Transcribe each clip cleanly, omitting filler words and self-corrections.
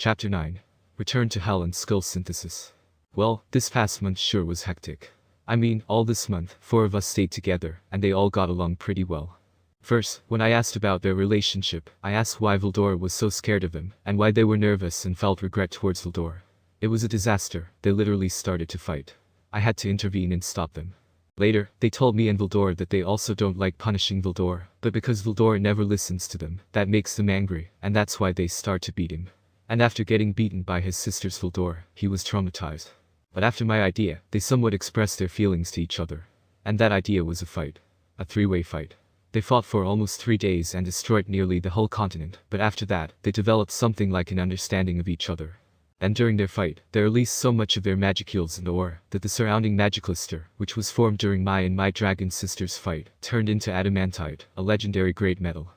Chapter 9. Return to Hell and Skill Synthesis. Well, this past month sure was hectic. I mean, all this month, 4 of us stayed together, and they all got along pretty well. First, when I asked about their relationship, I asked why Veldanava was so scared of him, and why they were nervous and felt regret towards Veldanava. It was a disaster, they literally started to fight. I had to intervene and stop them. Later, they told me and Veldanava that they also don't like punishing Veldanava, but because Veldanava never listens to them, that makes them angry, and that's why they start to beat him. And after getting beaten by his sisters Veldanava, he was traumatized. But after my idea, they somewhat expressed their feelings to each other. And that idea was a fight. A 3-way fight. They fought for almost 3 days and destroyed nearly the whole continent, but after that, they developed something like an understanding of each other. And during their fight, they released so much of their magicules in the aura that the surrounding magicluster, which was formed during my and my dragon sister's fight, turned into adamantite, a legendary great metal.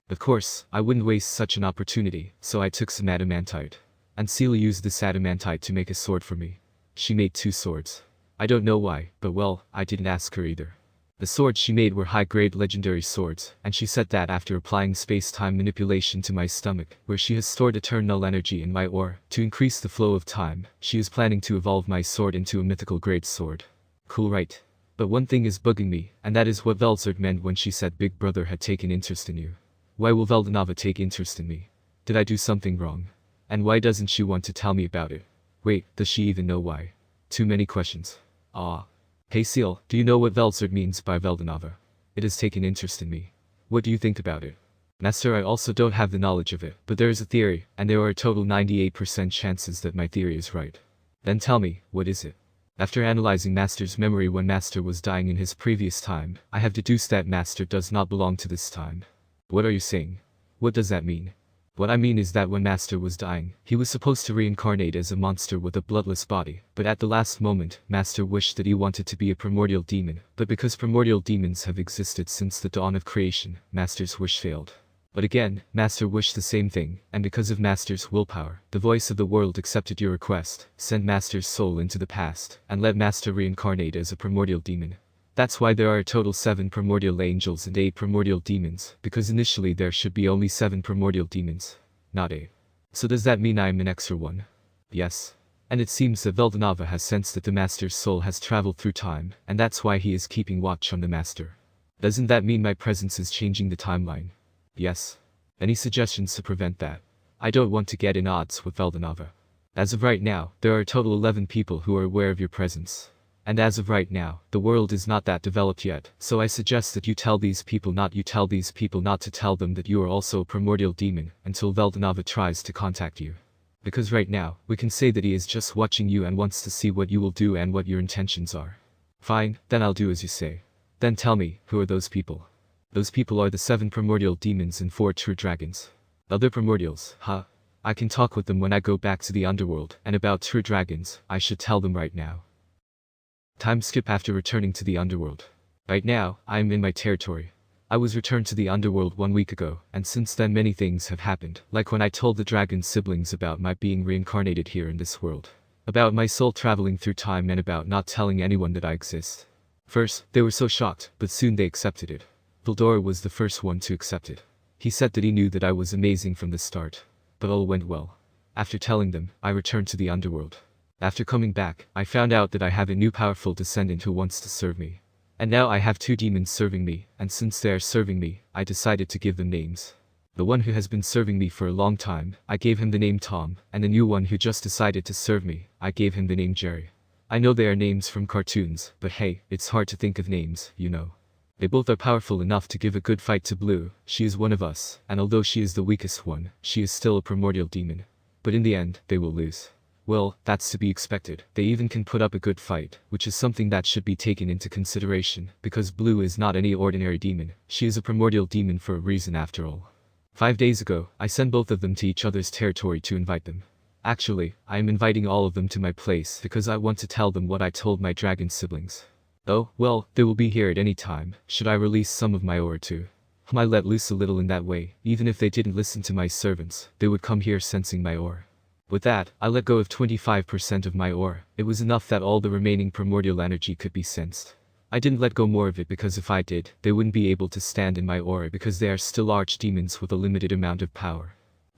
Of course, I wouldn't waste such an opportunity, so I took some adamantite. And Ciel used this adamantite to make a sword for me. She made 2 swords. I don't know why, but well, I didn't ask her either. The swords she made were high-grade legendary swords, and she said that after applying space-time manipulation to my stomach, where she has stored eternal energy in my aura, to increase the flow of time, she is planning to evolve my sword into a mythical great sword. Cool, right? But one thing is bugging me, and that is what Velzard meant when she said Big Brother had taken interest in you. Why will Veldanava take interest in me? Did I do something wrong? And why doesn't she want to tell me about it? Wait, does she even know why? Too many questions. Ah. Hey Ciel, do you know what Velzard means by Veldanava? It has taken interest in me. What do you think about it? Master, I also don't have the knowledge of it, but there is a theory, and there are a total 98% chances that my theory is right. Then tell me, what is it? After analyzing Master's memory when Master was dying in his previous time, I have deduced that Master does not belong to this time. What are you saying? What does that mean? What I mean is that when Master was dying, he was supposed to reincarnate as a monster with a bloodless body, but at the last moment, Master wished that he wanted to be a primordial demon, but because primordial demons have existed since the dawn of creation, Master's wish failed. But again, Master wished the same thing, and because of Master's willpower, the voice of the world accepted your request, sent Master's soul into the past, and let Master reincarnate as a primordial demon. That's why there are a total 7 primordial angels and 8 primordial demons, because initially there should be only 7 primordial demons, not 8. So does that mean I am an extra one? Yes. And it seems that Veldanava has sensed that the Master's soul has traveled through time, and that's why he is keeping watch on the Master. Doesn't that mean my presence is changing the timeline? Yes. Any suggestions to prevent that? I don't want to get in odds with Veldanava. As of right now, there are a total 11 people who are aware of your presence. And as of right now, the world is not that developed yet, so I suggest that you tell these people not to tell them that you are also a primordial demon, until Veldanava tries to contact you. Because right now, we can say that he is just watching you and wants to see what you will do and what your intentions are. Fine, then I'll do as you say. Then tell me, who are those people? Those people are the 7 primordial demons and 4 true dragons. Other primordials, huh? I can talk with them when I go back to the underworld, and about true dragons, I should tell them right now. Time skip after returning to the underworld. Right now, I am in my territory. I was returned to the underworld 1 week ago, and since then many things have happened, like when I told the dragon siblings about my being reincarnated here in this world. About my soul traveling through time and about not telling anyone that I exist. First, they were so shocked, but soon they accepted it. Veldanava was the first one to accept it. He said that he knew that I was amazing from the start. But all went well. After telling them, I returned to the underworld. After coming back, I found out that I have a new powerful descendant who wants to serve me. And now I have 2 demons serving me, and since they are serving me, I decided to give them names. The one who has been serving me for a long time, I gave him the name Tom, and the new one who just decided to serve me, I gave him the name Jerry. I know they are names from cartoons, but hey, it's hard to think of names, you know. They both are powerful enough to give a good fight to Blue. She is one of us, and although she is the weakest one, she is still a primordial demon. But in the end, they will lose. Well, that's to be expected. They even can put up a good fight, which is something that should be taken into consideration, because Blue is not any ordinary demon. She is a primordial demon for a reason after all. 5 days ago, I sent both of them to each other's territory to invite them. Actually, I am inviting all of them to my place because I want to tell them what I told my dragon siblings. Oh, well, they will be here at any time. Should I release some of my aura too? I let loose a little in that way. Even if they didn't listen to my servants, they would come here sensing my aura. With that, I let go of 25% of my aura. It was enough that all the remaining primordial energy could be sensed. I didn't let go more of it because if I did, they wouldn't be able to stand in my aura because they are still archdemons with a limited amount of power.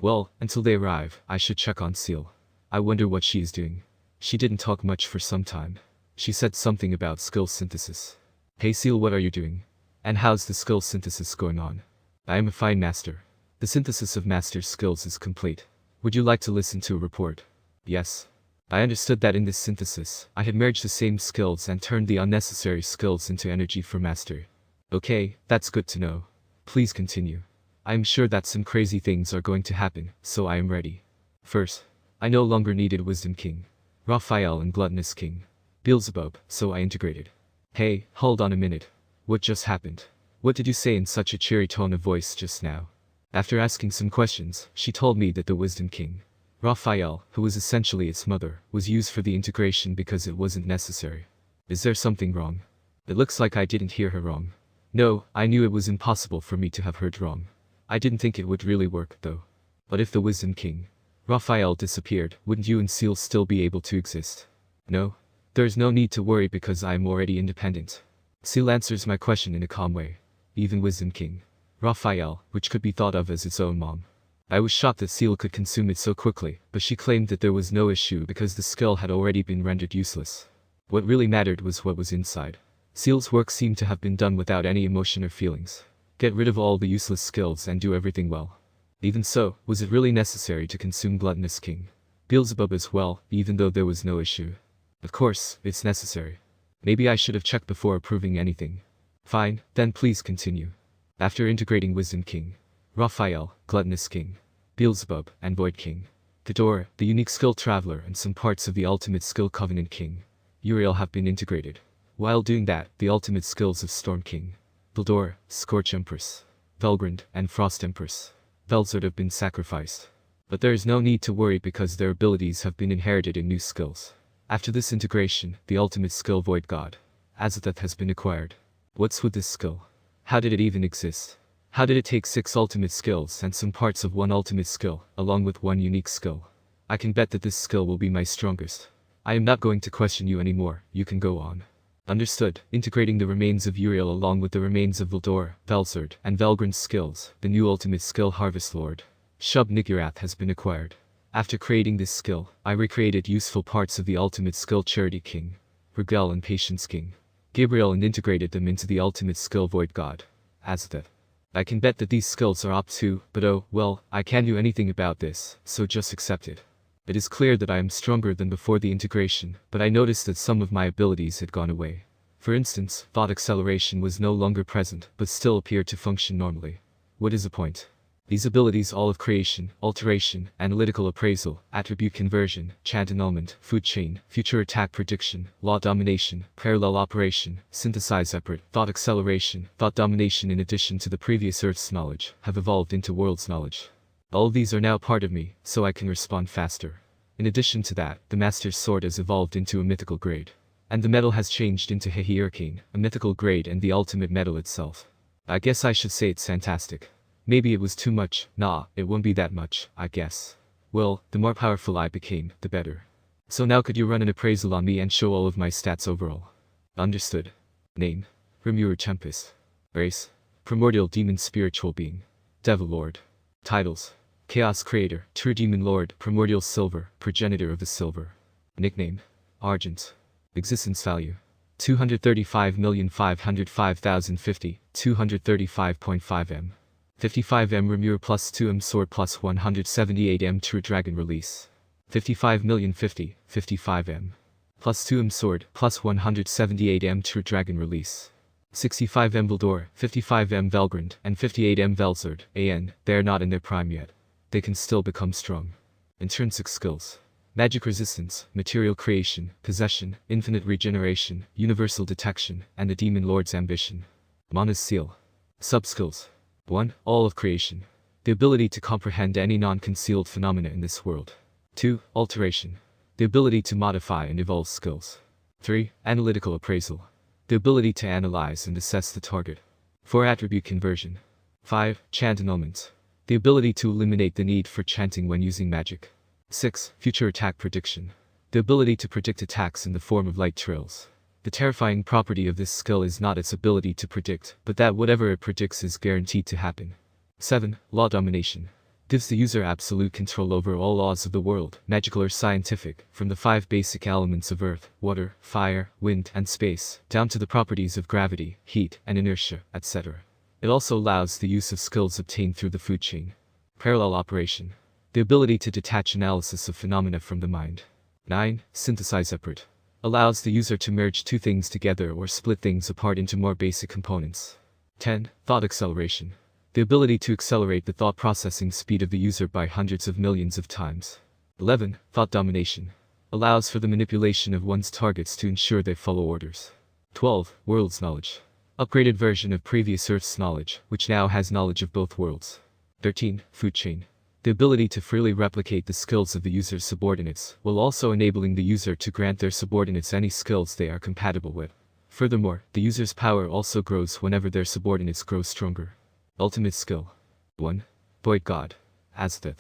Well, until they arrive, I should check on Ciel. I wonder what she is doing. She didn't talk much for some time. She said something about skill synthesis. Hey Ciel, what are you doing? And how's the skill synthesis going on? I am a fine master. The synthesis of master's skills is complete. Would you like to listen to a report? Yes. I understood that in this synthesis, I had merged the same skills and turned the unnecessary skills into energy for mastery. Okay, that's good to know. Please continue. I am sure that some crazy things are going to happen, so I am ready. First, I no longer needed Wisdom King, Raphael and Gluttonous King, Beelzebub, so I integrated. Hey, hold on a minute. What just happened? What did you say in such a cheery tone of voice just now? After asking some questions, she told me that the Wisdom King, Raphael, who was essentially its mother, was used for the integration because it wasn't necessary. Is there something wrong? It looks like I didn't hear her wrong. No, I knew it was impossible for me to have heard wrong. I didn't think it would really work, though. But if the Wisdom King, Raphael, disappeared, wouldn't you and Ciel still be able to exist? No. There's no need to worry because I am already independent. Ciel answers my question in a calm way. Even Wisdom King, Raphael, which could be thought of as its own mom. I was shocked that Ciel could consume it so quickly, but she claimed that there was no issue because the skill had already been rendered useless. What really mattered was what was inside. Ciel's work seemed to have been done without any emotion or feelings. Get rid of all the useless skills and do everything well. Even so, was it really necessary to consume Gluttonous King, Beelzebub as well, even though there was no issue? Of course, it's necessary. Maybe I should have checked before approving anything. Fine, then please continue. After integrating Wisdom King, Raphael, Gluttonous King, Beelzebub, and Void King, Ghidorah, the unique skill traveler, and some parts of the ultimate skill Covenant King, Uriel have been integrated. While doing that, the ultimate skills of Storm King, Veldanava, Scorch Empress, Velgrynd, and Frost Empress, Velzard have been sacrificed. But there is no need to worry because their abilities have been inherited in new skills. After this integration, the ultimate skill Void God, Azathoth, has been acquired. What's with this skill? How did it even exist? How did it take 6 ultimate skills and some parts of 1 ultimate skill, along with 1 unique skill? I can bet that this skill will be my strongest. I am not going to question you anymore, you can go on. Understood. Integrating the remains of Uriel along with the remains of Veldanava, Velzard, and Velgrynd's skills, the new ultimate skill Harvest Lord, Shub-Niggurath, has been acquired. After creating this skill, I recreated useful parts of the ultimate skill Charity King, Regel and Patience King, Gabriel, and integrated them into the ultimate skill Void God, Azathoth. I can bet that these skills are op too, but oh, well, I can't do anything about this, so just accept it. It is clear that I am stronger than before the integration, but I noticed that some of my abilities had gone away. For instance, thought acceleration was no longer present, but still appeared to function normally. What is the point? These abilities all of creation, alteration, analytical appraisal, attribute conversion, chant annulment, food chain, future attack prediction, law domination, parallel operation, synthesize effort, thought acceleration, thought domination in addition to the previous Earth's knowledge, have evolved into world's knowledge. All these are now part of me, so I can respond faster. In addition to that, the Master's Sword has evolved into a mythical grade. And the metal has changed into Hierarchine, a mythical grade and the ultimate metal itself. I guess I should say it's fantastic. Maybe it was too much. Nah, it won't be that much, I guess. Well, the more powerful I became, the better. So now could you run an appraisal on me and show all of my stats overall? Understood. Name: Rimuru-Tempest. Race: Primordial Demon Spiritual Being. Devil Lord. Titles: Chaos Creator, True Demon Lord, Primordial Silver, Progenitor of the Silver. Nickname: Argent. Existence Value: 235,505,050, 235.5 M. 55 M Rimuru plus 2 M Sword plus 178 M True Dragon Release. 55,050, 55 M. Plus 2 M Sword plus 178 M True Dragon Release. 65 M Veldanava, 55 M Velgrynd, and 58 M Velzard. AN, they are not in their prime yet. They can still become strong. Intrinsic skills: magic resistance, material creation, possession, infinite regeneration, universal detection, and the Demon Lord's ambition. Mana's Ciel. Subskills: 1. All of creation. The ability to comprehend any non-concealed phenomena in this world. 2. Alteration. The ability to modify and evolve skills. 3. Analytical appraisal. The ability to analyze and assess the target. 4. Attribute conversion. 5. Chant annulment. The ability to eliminate the need for chanting when using magic. 6. Future attack prediction. The ability to predict attacks in the form of light trails. The terrifying property of this skill is not its ability to predict, but that whatever it predicts is guaranteed to happen. 7. Law domination. Gives the user absolute control over all laws of the world, magical or scientific, from the 5 basic elements of earth, water, fire, wind, and space, down to the properties of gravity, heat, and inertia, etc. It also allows the use of skills obtained through the food chain. Parallel operation. The ability to detach analysis of phenomena from the mind. 9. Synthesize separate. Allows the user to merge two things together or split things apart into more basic components. 10. Thought acceleration. The ability to accelerate the thought processing speed of the user by hundreds of millions of times. 11. Thought domination. Allows for the manipulation of one's targets to ensure they follow orders. 12. Worlds knowledge. Upgraded version of previous Earth's knowledge, which now has knowledge of both worlds. 13. Food chain. The ability to freely replicate the skills of the user's subordinates, while also enabling the user to grant their subordinates any skills they are compatible with. Furthermore, the user's power also grows whenever their subordinates grow stronger. Ultimate skill. 1. Void God. Azteth.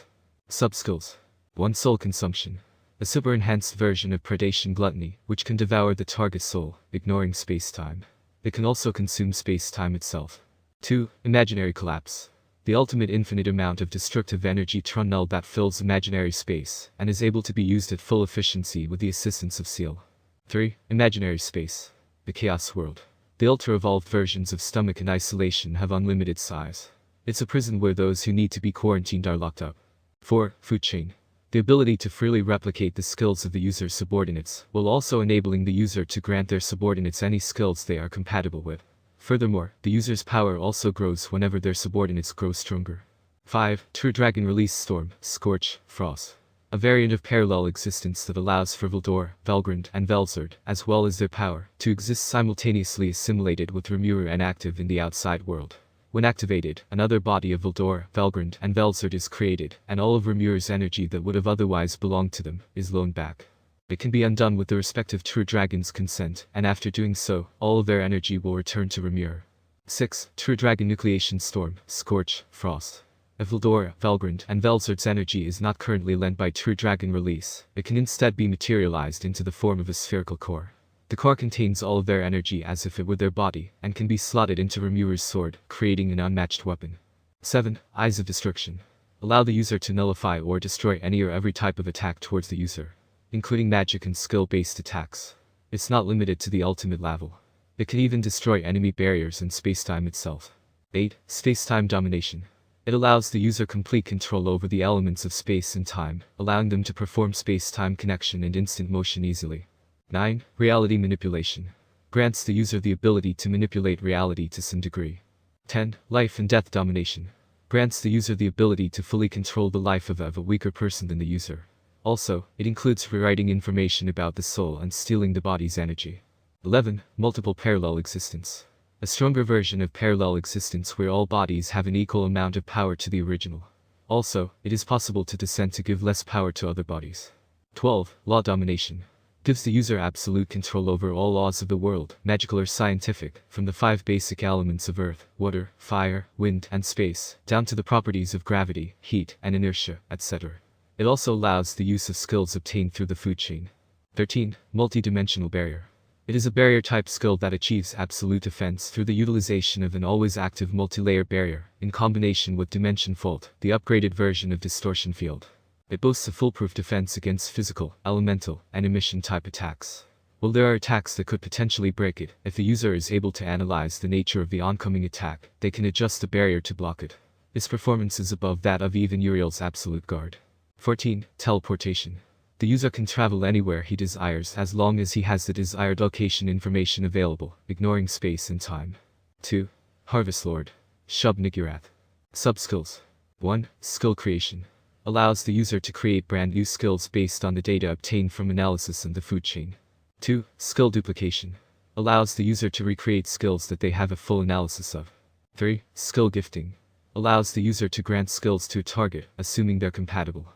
Sub-skills. 1. Soul consumption. A super-enhanced version of predation gluttony, which can devour the target soul, ignoring space-time. It can also consume space-time itself. 2. Imaginary collapse. The ultimate infinite amount of destructive energy tunnel that fills imaginary space, and is able to be used at full efficiency with the assistance of Ciel. 3. Imaginary space. The Chaos World. The ultra-evolved versions of stomach and isolation have unlimited size. It's a prison where those who need to be quarantined are locked up. 4. Food chain. The ability to freely replicate the skills of the user's subordinates, while also enabling the user to grant their subordinates any skills they are compatible with. Furthermore, the user's power also grows whenever their subordinates grow stronger. 5. True Dragon Release Storm, Scorch, Frost. A variant of parallel existence that allows for Velgrynd, and Velzard, as well as their power, to exist simultaneously assimilated with Rimuru and active in the outside world. When activated, another body of Velgrynd, and Velzard is created, and all of Rimuru's energy that would have otherwise belonged to them is loaned back. It can be undone with the respective True Dragon's consent, and after doing so, all of their energy will return to Rimuru. 6. True Dragon Nucleation Storm, Scorch, Frost. If Velgrynd, and Velzard's energy is not currently lent by True Dragon release, it can instead be materialized into the form of a spherical core. The core contains all of their energy as if it were their body, and can be slotted into Rimuru's sword, creating an unmatched weapon. 7. Eyes of Destruction. Allow the user to nullify or destroy any or every type of attack towards the user, including magic and skill-based attacks. It's not limited to the ultimate level. It can even destroy enemy barriers and spacetime itself. 8. Spacetime domination. It allows the user complete control over the elements of space and time, allowing them to perform space-time connection and instant motion easily. 9. Reality manipulation. Grants the user the ability to manipulate reality to some degree. 10. Life and death domination. Grants the user the ability to fully control the life of a weaker person than the user. Also, it includes rewriting information about the soul and stealing the body's energy. 11. Multiple parallel existence. A stronger version of parallel existence where all bodies have an equal amount of power to the original. Also, it is possible to descend to give less power to other bodies. 12. Law domination. Gives the user absolute control over all laws of the world, magical or scientific, from the 5 basic elements of earth, water, fire, wind, and space, down to the properties of gravity, heat, and inertia, etc. It also allows the use of skills obtained through the food chain. 13. Multi-dimensional barrier. It is a barrier-type skill that achieves absolute defense through the utilization of an always-active multi-layer barrier, in combination with Dimension Fault, the upgraded version of Distortion Field. It boasts a foolproof defense against physical, elemental, and emission-type attacks. While there are attacks that could potentially break it, if the user is able to analyze the nature of the oncoming attack, they can adjust the barrier to block it. Its performance is above that of even Uriel's Absolute Guard. 14. Teleportation. The user can travel anywhere he desires as long as he has the desired location information available, ignoring space and time. 2. Harvest Lord. Shub Nigurath. Subskills. 1. Skill creation. Allows the user to create brand new skills based on the data obtained from analysis in the food chain. 2. Skill duplication. Allows the user to recreate skills that they have a full analysis of. 3. Skill gifting. Allows the user to grant skills to a target, assuming they're compatible.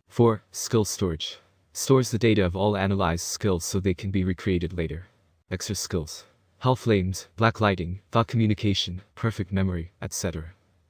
4. Skill storage. Stores the data of all analyzed skills so they can be recreated later. Extra skills. Hell flames, black lighting, thought communication, perfect memory, etc.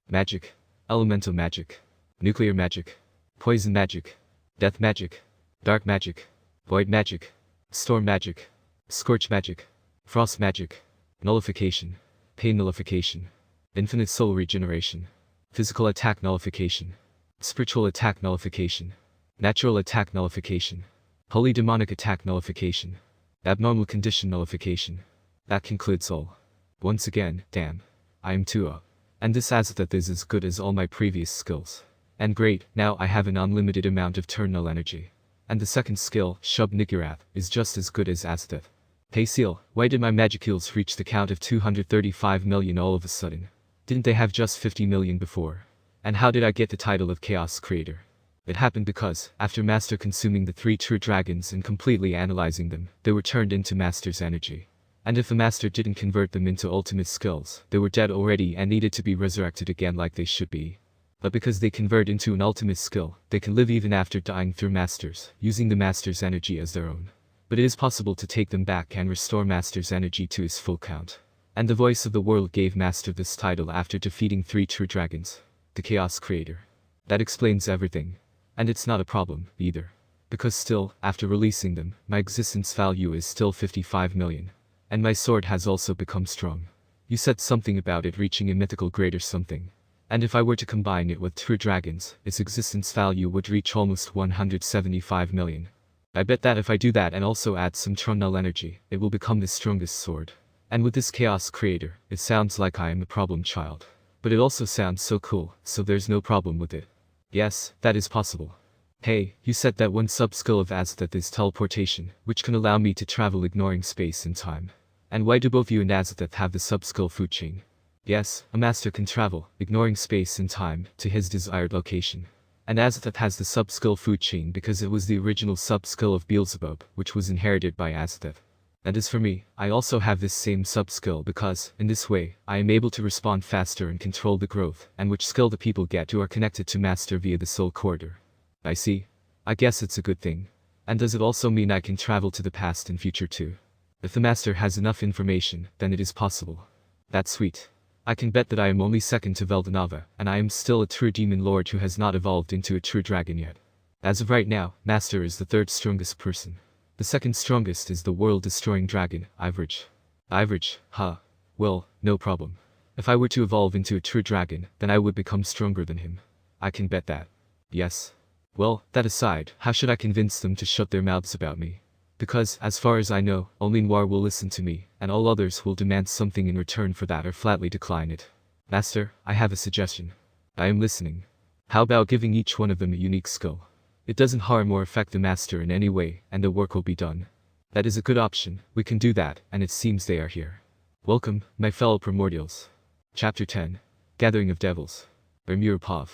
Magic. Elemental magic. Nuclear magic. Poison magic. Death magic. Dark magic. Void magic. Storm magic. Scorch magic. Frost magic. Nullification. Pain nullification. Infinite soul regeneration. Physical attack nullification. Spiritual attack nullification. Natural attack nullification. Holy demonic attack nullification. Abnormal condition nullification. That concludes all. Once again, damn. I am 2 up. And this Azathoth is as good as all my previous skills. And great, now I have an unlimited amount of turn null energy. And the second skill, Shub Nigurath, is just as good as Azathoth. Hey Ciel, why did my magicules reach the count of 235 million all of a sudden? Didn't they have just 50 million before? And how did I get the title of Chaos Creator? It happened because, after Master consuming the 3 true dragons and completely analyzing them, they were turned into Master's energy. And if the Master didn't convert them into ultimate skills, they were dead already and needed to be resurrected again like they should be. But because they convert into an ultimate skill, they can live even after dying through Masters, using the Master's energy as their own. But it is possible to take them back and restore Master's energy to his full count. And the voice of the world gave Master this title after defeating 3 true dragons. The Chaos Creator. That explains everything. And it's not a problem, either. Because still, after releasing them, my existence value is still 55 million. And my sword has also become strong. You said something about it reaching a mythical grade or something. And if I were to combine it with true dragons, its existence value would reach almost 175 million. I bet that if I do that and also add some Trunnull energy, it will become the strongest sword. And with this Chaos Creator, it sounds like I am a problem child. But it also sounds so cool, so there's no problem with it. Yes, that is possible. Hey, you said that one sub-skill of Azathoth is teleportation, which can allow me to travel ignoring space and time. And why do both you and Azathoth have the sub-skill food chain? Yes, a master can travel, ignoring space and time, to his desired location. And Azathoth has the sub-skill food chain because it was the original sub-skill of Beelzebub, which was inherited by Azathoth. And as for me, I also have this same sub-skill because, in this way, I am able to respond faster and control the growth, and which skill the people get who are connected to Master via the Soul Corridor. I see. I guess it's a good thing. And does it also mean I can travel to the past and future too? If the Master has enough information, then it is possible. That's sweet. I can bet that I am only second to Veldanava, and I am still a true demon lord who has not evolved into a true dragon yet. As of right now, Master is the 3rd strongest person. The 2nd strongest is the world-destroying dragon, Average. Average, huh? Well, no problem. If I were to evolve into a true dragon, then I would become stronger than him. I can bet that. Yes. Well, that aside, how should I convince them to shut their mouths about me? Because, as far as I know, only Noir will listen to me, and all others will demand something in return for that or flatly decline it. Master, I have a suggestion. I am listening. How about giving each one of them a unique skill? It doesn't harm or affect the Master in any way, and the work will be done. That is a good option, we can do that, and it seems they are here. Welcome, my fellow primordials. Chapter 10. Gathering of Devils. Rimuru.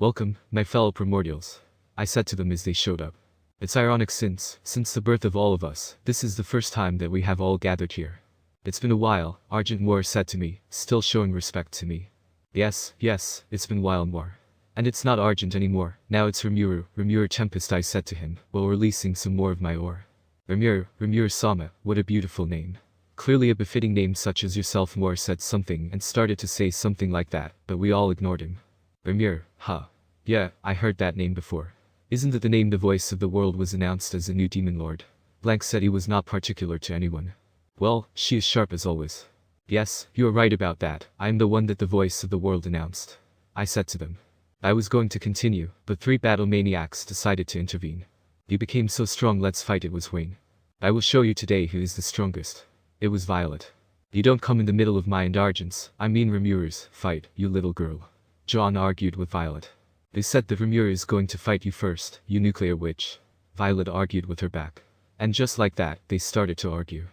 Welcome, my fellow primordials. I said to them as they showed up. It's ironic since the birth of all of us, this is the first time that we have all gathered here. It's been a while, Argent Moore said to me, still showing respect to me. Yes, it's been a while more. And it's not Argent anymore, now it's Rimuru-Tempest, I said to him, while releasing some more of my ore. Rimuru-sama, what a beautiful name. Clearly a befitting name such as yourself. Moore said something and started to say something like that, but we all ignored him. Rimuru, huh. Yeah, I heard that name before. Isn't that the name the voice of the world was announced as a new demon lord? Blank said he was not particular to anyone. Well, she is sharp as always. Yes, you are right about that, I am the one that the voice of the world announced. I said to them. I was going to continue, but 3 battle maniacs decided to intervene. You became so strong, let's fight, it was Wayne. I will show you today who is the strongest. It was Violet. You don't come in the middle of my and Argent's, I mean Rimuru's, fight, you little girl. John argued with Violet. They said that Rimuru is going to fight you first, you nuclear witch. Violet argued with her back. And just like that, they started to argue.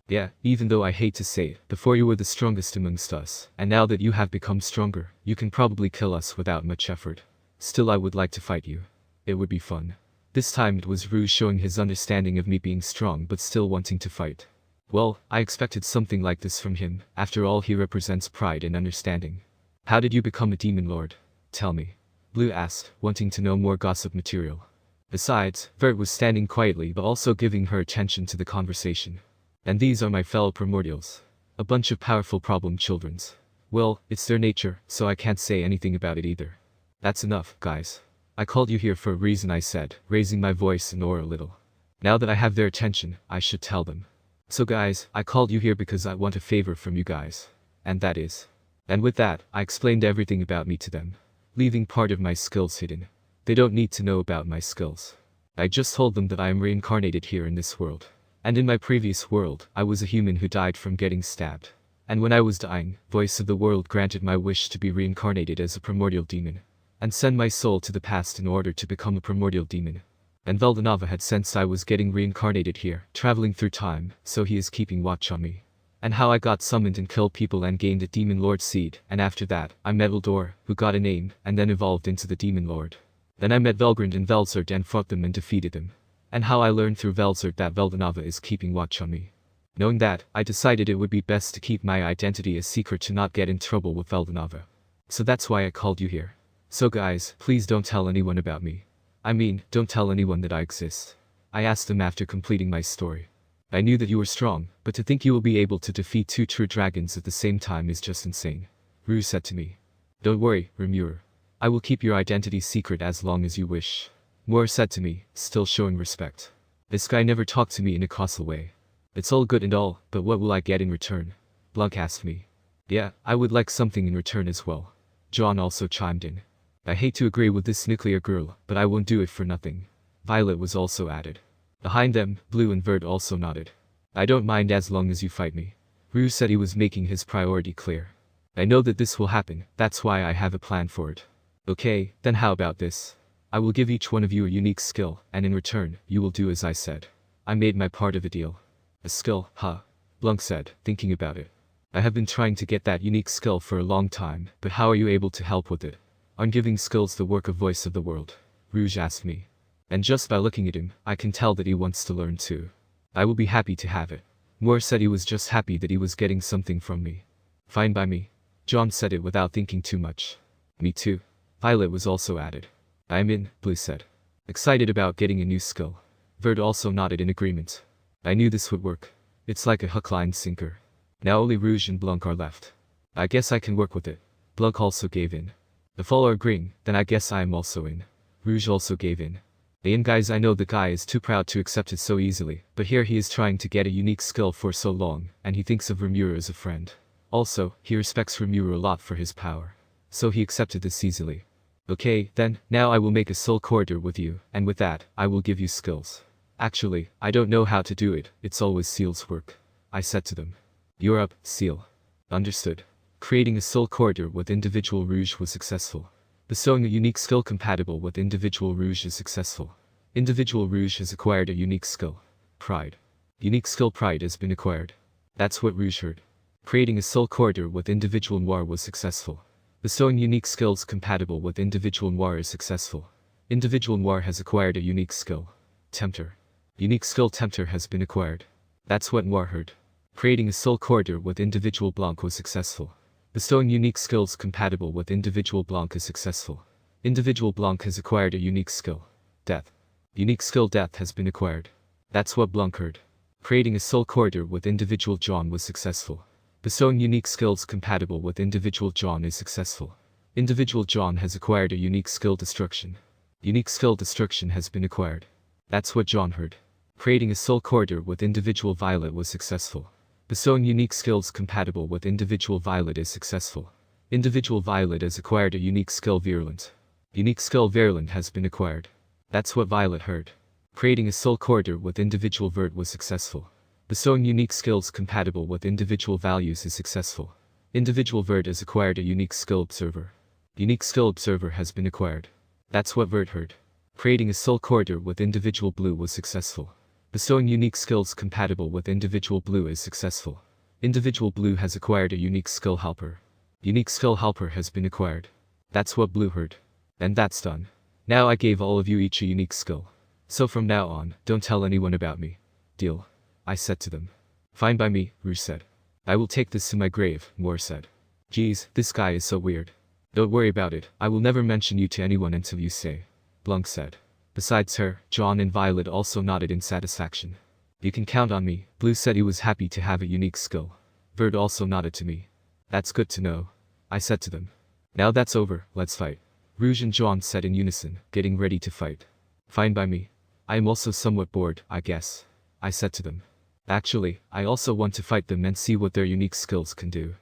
Yeah, even though I hate to say it, before you were the strongest amongst us, and now that you have become stronger, you can probably kill us without much effort. Still, I would like to fight you. It would be fun. This time it was Rue showing his understanding of me being strong but still wanting to fight. Well, I expected something like this from him, after all he represents pride and understanding. How did you become a demon lord? Tell me. Blue asked, wanting to know more gossip material. Besides, Vert was standing quietly but also giving her attention to the conversation. And these are my fellow primordials. A bunch of powerful problem childrens. Well, it's their nature, so I can't say anything about it either. That's enough, guys. I called you here for a reason, I said, raising my voice and aura a little. Now that I have their attention, I should tell them. So guys, I called you here because I want a favor from you guys. And that is. And with that, I explained everything about me to them. Leaving part of my skills hidden. They don't need to know about my skills. I just told them that I am reincarnated here in this world. And in my previous world, I was a human who died from getting stabbed. And when I was dying, Voice of the World granted my wish to be reincarnated as a primordial demon. And send my soul to the past in order to become a primordial demon. And Veldanava had sensed I was getting reincarnated here, traveling through time, so he is keeping watch on me. And how I got summoned and killed people and gained a demon lord seed, and after that, I met Eldor, who got a name, and then evolved into the demon lord. Then I met Velgrynd and Velzard and fought them and defeated them. And how I learned through Velzard that Veldanava is keeping watch on me. Knowing that, I decided it would be best to keep my identity a secret to not get in trouble with Veldanava. So that's why I called you here. So guys, please don't tell anyone about me. I mean, don't tell anyone that I exist. I asked them after completing my story. I knew that you were strong, but to think you will be able to defeat 2 true dragons at the same time is just insane. Ryu said to me. Don't worry, Rimuru. I will keep your identity secret as long as you wish. Moore said to me, still showing respect. This guy never talked to me in a causal way. It's all good and all, but what will I get in return? Blanc asked me. Yeah, I would like something in return as well. John also chimed in. I hate to agree with this nuclear girl, but I won't do it for nothing. Violet was also added. Behind them, Blue and Vert also nodded. I don't mind as long as you fight me. Ryu said he was making his priority clear. I know that this will happen, that's why I have a plan for it. Okay, then how about this? I will give each one of you a unique skill, and in return, you will do as I said. I made my part of the deal. A skill, huh? Blanc said, thinking about it. I have been trying to get that unique skill for a long time, but how are you able to help with it? Aren't giving skills the work of Voice of the World? Rouge asked me. And just by looking at him, I can tell that he wants to learn too. I will be happy to have it. Moore said he was just happy that he was getting something from me. Fine by me. John said it without thinking too much. Me too. Violet was also added. I'm in, Blue said. Excited about getting a new skill. Vert also nodded in agreement. I knew this would work. It's like a hook line sinker. Now only Rouge and Blanc are left. I guess I can work with it. Blanc also gave in. If all are agreeing, then I guess I am also in. Rouge also gave in. And guys, I know the guy is too proud to accept it so easily, but here he is trying to get a unique skill for so long, and he thinks of Rimuru as a friend. Also, he respects Rimuru a lot for his power. So he accepted this easily. Okay, then, now I will make a soul corridor with you, and with that, I will give you skills. Actually, I don't know how to do it, it's always Ciel's work. I said to them. You're up, Ciel. Understood. Creating a soul corridor with individual Rouge was successful. Bestowing a unique skill compatible with individual Rouge is successful. Individual Rouge has acquired a unique skill. Pride. Unique skill Pride has been acquired. That's what Rouge heard. Creating a soul corridor with individual Noir was successful. Bestowing unique skills compatible with individual Noir is successful. Individual Noir has acquired a unique skill. Tempter. Unique skill Tempter has been acquired. That's what Noir heard. Creating a soul corridor with individual Blanc was successful. Bestowing unique skills compatible with individual Blanc is successful. Individual Blanc has acquired a unique skill. Death. Unique skill Death has been acquired. That's what Blanc heard. Creating a soul corridor with individual John was successful. Bestowing unique skills compatible with individual John is successful. Individual John has acquired a unique skill Destruction. Unique skill Destruction has been acquired. That's what John heard. Creating a soul corridor with individual Violet was successful. Bestowing unique skills compatible with individual Violet is successful. Individual Violet has acquired a unique skill Virulent. Unique skill Virulent has been acquired. That's what Violet heard. Creating a soul corridor with individual Vert was successful. Bestowing unique skills compatible with individual values is successful. Individual Vert has acquired a unique skill Observer. Unique skill Observer has been acquired. That's what Vert heard. Creating a soul corridor with individual Blue was successful. Bestowing unique skills compatible with individual Blue is successful. Individual Blue has acquired a unique skill Helper. Unique skill Helper has been acquired. That's what Blue heard. And that's done. Now I gave all of you each a unique skill. So from now on, don't tell anyone about me. Deal? I said to them. Fine by me, Rouge said. I will take this to my grave, Moore said. Geez, this guy is so weird. Don't worry about it, I will never mention you to anyone until you say. Blanc said. Besides her, John and Violet also nodded in satisfaction. You can count on me, Blue said he was happy to have a unique skill. Vert also nodded to me. That's good to know. I said to them. Now that's over, let's fight. Rouge and John said in unison, getting ready to fight. Fine by me. I am also somewhat bored, I guess. I said to them. Actually, I also want to fight them and see what their unique skills can do.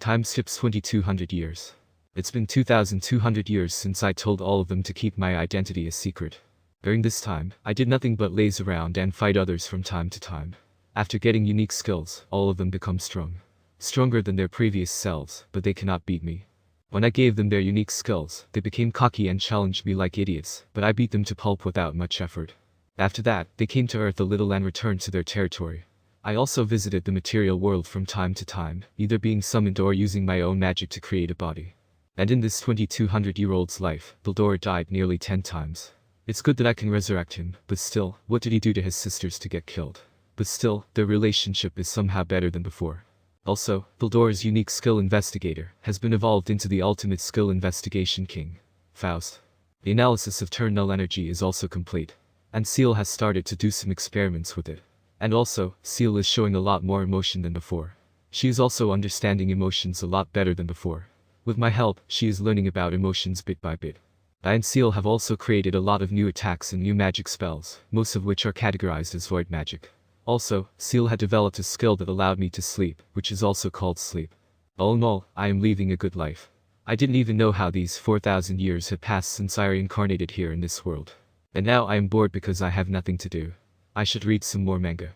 Time skips 2200 years. It's been 2,200 years since I told all of them to keep my identity a secret. During this time, I did nothing but laze around and fight others from time to time. After getting unique skills, all of them become strong. Stronger than their previous selves, but they cannot beat me. When I gave them their unique skills, they became cocky and challenged me like idiots, but I beat them to pulp without much effort. After that, they came to Earth a little and returned to their territory. I also visited the material world from time to time, either being summoned or using my own magic to create a body. And in this 2,200-year-old's life, Veldanava died nearly 10 times. It's good that I can resurrect him, but still, what did he do to his sisters to get killed? But still, their relationship is somehow better than before. Also, Veldanava's unique skill investigator has been evolved into the ultimate skill investigation king, Faust. The analysis of turn null energy is also complete, and Ciel has started to do some experiments with it. And also, Ciel is showing a lot more emotion than before. She is also understanding emotions a lot better than before. With my help, she is learning about emotions bit by bit. I and Ciel have also created a lot of new attacks and new magic spells, most of which are categorized as void magic. Also, Ciel had developed a skill that allowed me to sleep, which is also called sleep. All in all, I am leading a good life. I didn't even know how these 4,000 years had passed since I reincarnated here in this world. And now I am bored because I have nothing to do. I should read some more manga.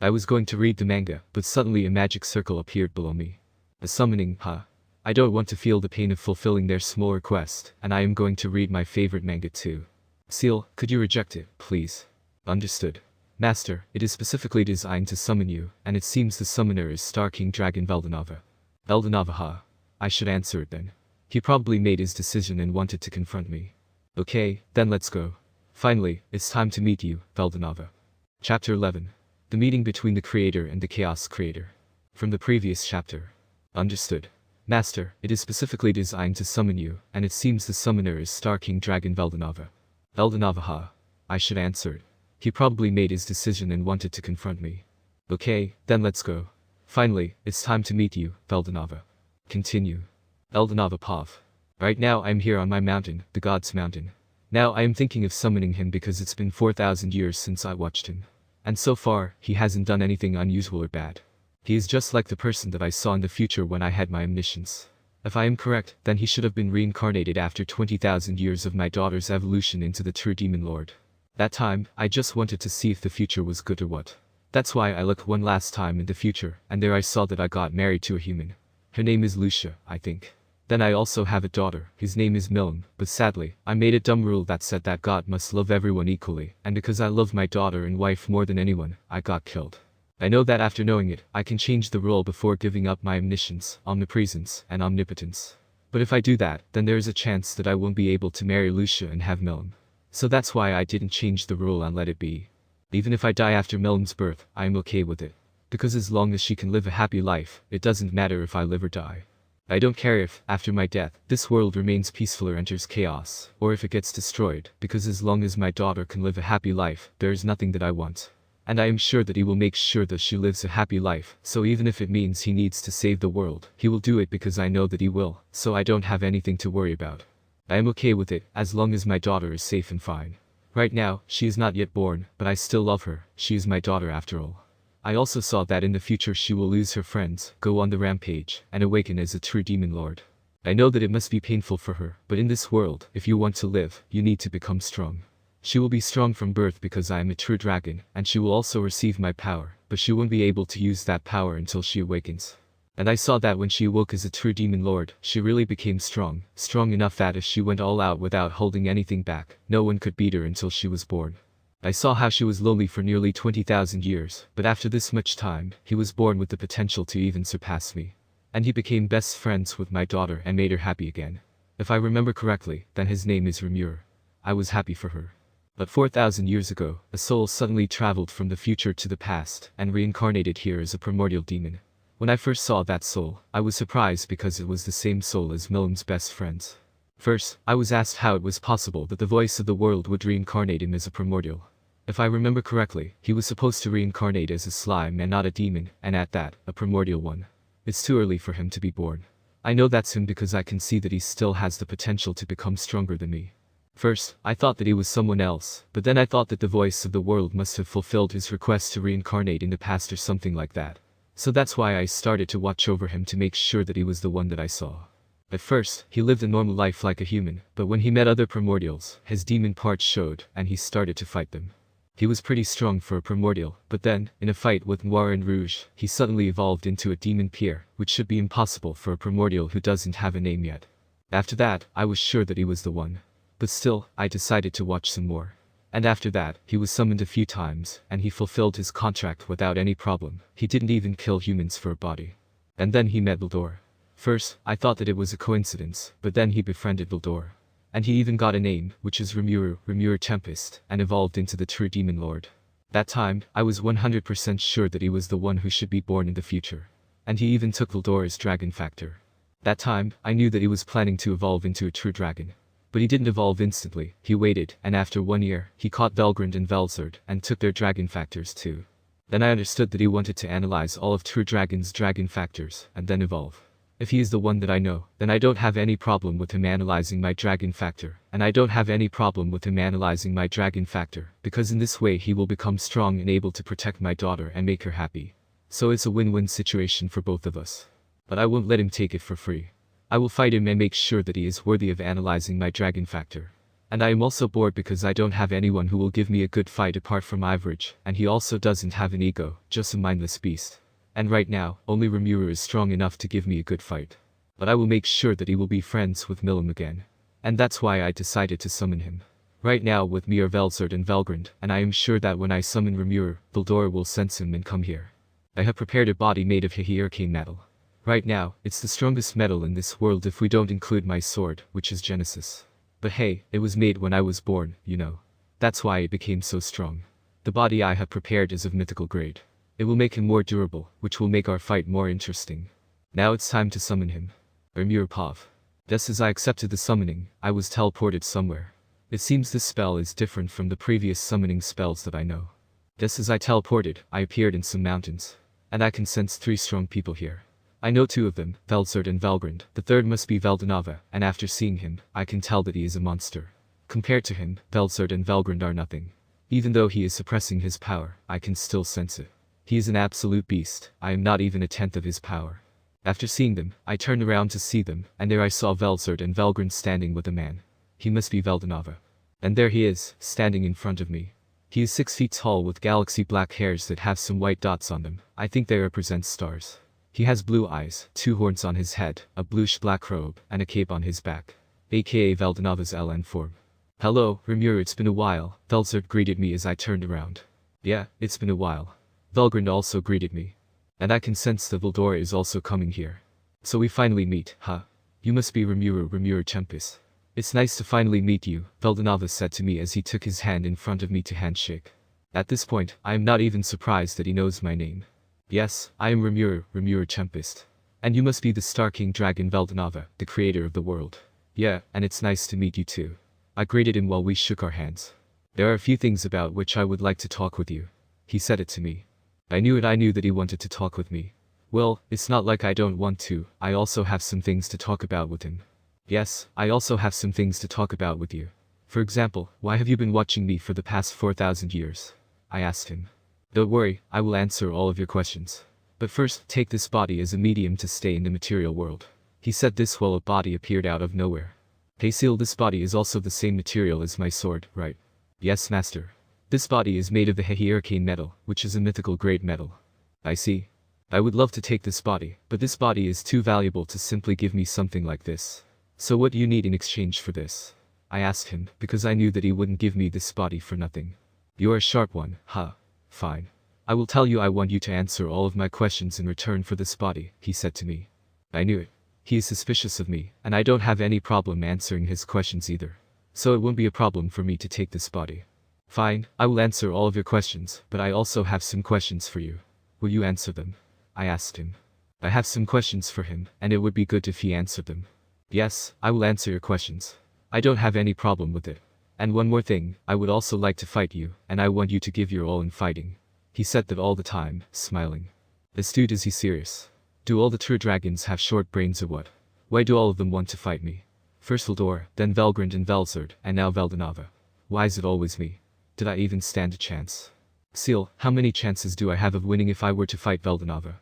I was going to read the manga, but suddenly a magic circle appeared below me. A summoning, huh? I don't want to feel the pain of fulfilling their small request, and I am going to read my favorite manga too. Ciel, could you reject it, please? Understood. Master, it is specifically designed to summon you, and it seems the summoner is Star King Dragon Veldanava. Veldanava, huh? I should answer it then. He probably made his decision and wanted to confront me. Okay, then let's go. Finally, it's time to meet you, Veldanava. Chapter 11. The meeting between the creator and the chaos creator. From the previous chapter. Understood. Master, it is specifically designed to summon you, and it seems the summoner is Star King Dragon Veldanava. Veldanava, huh? I should answer it. He probably made his decision and wanted to confront me. Okay, then let's go. Finally, it's time to meet you, Veldanava. Continue. Veldanava Pav. Right now I'm here on my mountain, the God's Mountain. Now I am thinking of summoning him because it's been 4,000 years since I watched him. And so far, he hasn't done anything unusual or bad. He is just like the person that I saw in the future when I had my omniscience. If I am correct, then he should have been reincarnated after 20,000 years of my daughter's evolution into the true demon lord. That time, I just wanted to see if the future was good or what. That's why I looked one last time in the future, and there I saw that I got married to a human. Her name is Lucia, I think. Then I also have a daughter, whose name is milf, but sadly, I made a dumb rule that said that God must love everyone equally, and because I love my daughter and wife more than anyone, I got killed. I know that after knowing it, I can change the rule before giving up my omniscience, omnipresence, and omnipotence. But if I do that, then there is a chance that I won't be able to marry Lucia and have milf. So that's why I didn't change the rule and let it be. Even if I die after milf's birth, I am okay with it. Because as long as she can live a happy life, it doesn't matter if I live or die. I don't care if, after my death, this world remains peaceful or enters chaos, or if it gets destroyed, because as long as my daughter can live a happy life, there is nothing that I want. And I am sure that he will make sure that she lives a happy life, so even if it means he needs to save the world, he will do it because I know that he will, so I don't have anything to worry about. I am okay with it, as long as my daughter is safe and fine. Right now, she is not yet born, but I still love her, she is my daughter after all. I also saw that in the future she will lose her friends, go on the rampage, and awaken as a true demon lord. I know that it must be painful for her, but in this world, if you want to live, you need to become strong. She will be strong from birth because I am a true dragon, and she will also receive my power, but she won't be able to use that power until she awakens. And I saw that when she awoke as a true demon lord, she really became strong enough that if she went all out without holding anything back, no one could beat her until she was born. I saw how she was lonely for nearly 20,000 years, but after this much time, he was born with the potential to even surpass me. And he became best friends with my daughter and made her happy again. If I remember correctly, then his name is Rimuru. I was happy for her. But 4,000 years ago, a soul suddenly traveled from the future to the past and reincarnated here as a primordial demon. When I first saw that soul, I was surprised because it was the same soul as milf's best friends. First, I was asked how it was possible that the voice of the world would reincarnate him as a primordial. If I remember correctly, he was supposed to reincarnate as a slime and not a demon, and at that, a primordial one. It's too early for him to be born. I know that's him because I can see that he still has the potential to become stronger than me. First, I thought that he was someone else, but then I thought that the voice of the world must have fulfilled his request to reincarnate in the past or something like that. So that's why I started to watch over him to make sure that he was the one that I saw. At first, he lived a normal life like a human, but when he met other primordials, his demon parts showed, and he started to fight them. He was pretty strong for a primordial, but then, in a fight with Noir and Rouge, he suddenly evolved into a demon peer, which should be impossible for a primordial who doesn't have a name yet. After that, I was sure that he was the one. But still, I decided to watch some more. And after that, he was summoned a few times, and he fulfilled his contract without any problem. He didn't even kill humans for a body. And then he met Veldor. First, I thought that it was a coincidence, but then he befriended Veldor. And he even got a name, which is Rimuru-Tempest, and evolved into the true demon lord. That time, I was 100% sure that he was the one who should be born in the future. And he even took Veldor's dragon factor. That time, I knew that he was planning to evolve into a true dragon. But he didn't evolve instantly, he waited, and after 1 year, he caught Velgrynd and Velzard, and took their dragon factors too. Then I understood that he wanted to analyze all of True Dragon's dragon factors, and then evolve. If he is the one that I know, then I don't have any problem with him analyzing my dragon factor, and I don't have any problem with him analyzing my dragon factor, because in this way he will become strong and able to protect my daughter and make her happy. So it's a win-win situation for both of us. But I won't let him take it for free. I will fight him and make sure that he is worthy of analyzing my dragon factor. And I am also bored because I don't have anyone who will give me a good fight apart from Average, and he also doesn't have an ego, just a mindless beast. And right now, only Rimuru is strong enough to give me a good fight. But I will make sure that he will be friends with milf again. And that's why I decided to summon him. Right now with me are Velzard and Velgrynd, and I am sure that when I summon Rimuru, Veldor will sense him and come here. I have prepared a body made of hierarchy metal. Right now, it's the strongest metal in this world if we don't include my sword, which is Genesis. But hey, it was made when I was born, you know. That's why it became so strong. The body I have prepared is of mythical grade. It will make him more durable, which will make our fight more interesting. Now it's time to summon him. Rimuru. Just as I accepted the summoning, I was teleported somewhere. It seems this spell is different from the previous summoning spells that I know. Just as I teleported, I appeared in some mountains. And I can sense 3 strong people here. I know 2 of them, Velzard and Velgrynd. The third must be Veldanava, and after seeing him, I can tell that he is a monster. Compared to him, Velzard and Velgrynd are nothing. Even though he is suppressing his power, I can still sense it. He is an absolute beast. I am not even a tenth of his power. After seeing them, I turned around to see them, and there I saw Velzard and Velgrynd standing with a man. He must be Veldanava. And there he is, standing in front of me. He is 6 feet tall with galaxy black hairs that have some white dots on them. I think they represent stars. He has blue eyes, 2 horns on his head, a bluish-black robe, and a cape on his back. AKA Veldanava's LN form. Hello, Rimuru, it's been a while, Velzard greeted me as I turned around. Yeah, it's been a while. Velgrynd also greeted me. And I can sense that Veldor is also coming here. So we finally meet, huh? You must be Rimuru-Tempest. It's nice to finally meet you, Veldanava said to me as he took his hand in front of me to handshake. At this point, I am not even surprised that he knows my name. Yes, I am Rimuru-Tempest. And you must be the Star King Dragon Veldanava, the creator of the world. Yeah, and it's nice to meet you too. I greeted him while we shook our hands. There are a few things about which I would like to talk with you. He said it to me. I knew that he wanted to talk with me. Well, it's not like I don't want to, I also have some things to talk about with him. Yes, I also have some things to talk about with you. For example, why have you been watching me for the past 4,000 years? I asked him. Don't worry, I will answer all of your questions. But first, take this body as a medium to stay in the material world. He said this while a body appeared out of nowhere. Hey Ciel, this body is also the same material as my sword, right? Yes, master. This body is made of the hierarchy metal, which is a mythical grade metal. I see. I would love to take this body, but this body is too valuable to simply give me something like this. So what do you need in exchange for this? I asked him, because I knew that he wouldn't give me this body for nothing. You're a sharp one, huh? Fine. I will tell you I want you to answer all of my questions in return for this body, he said to me. I knew it. He is suspicious of me, and I don't have any problem answering his questions either. So it won't be a problem for me to take this body. Fine, I will answer all of your questions, but I also have some questions for you. Will you answer them? I asked him. I have some questions for him, and it would be good if he answered them. Yes, I will answer your questions. I don't have any problem with it. And one more thing, I would also like to fight you, and I want you to give your all in fighting. He said that all the time, smiling. This dude, is he serious? Do all the true dragons have short brains or what? Why do all of them want to fight me? First Veldor, then Velgrynd and Velzard, and now Veldanava. Why is it always me? Did I even stand a chance? Ciel, how many chances do I have of winning if I were to fight Veldanava?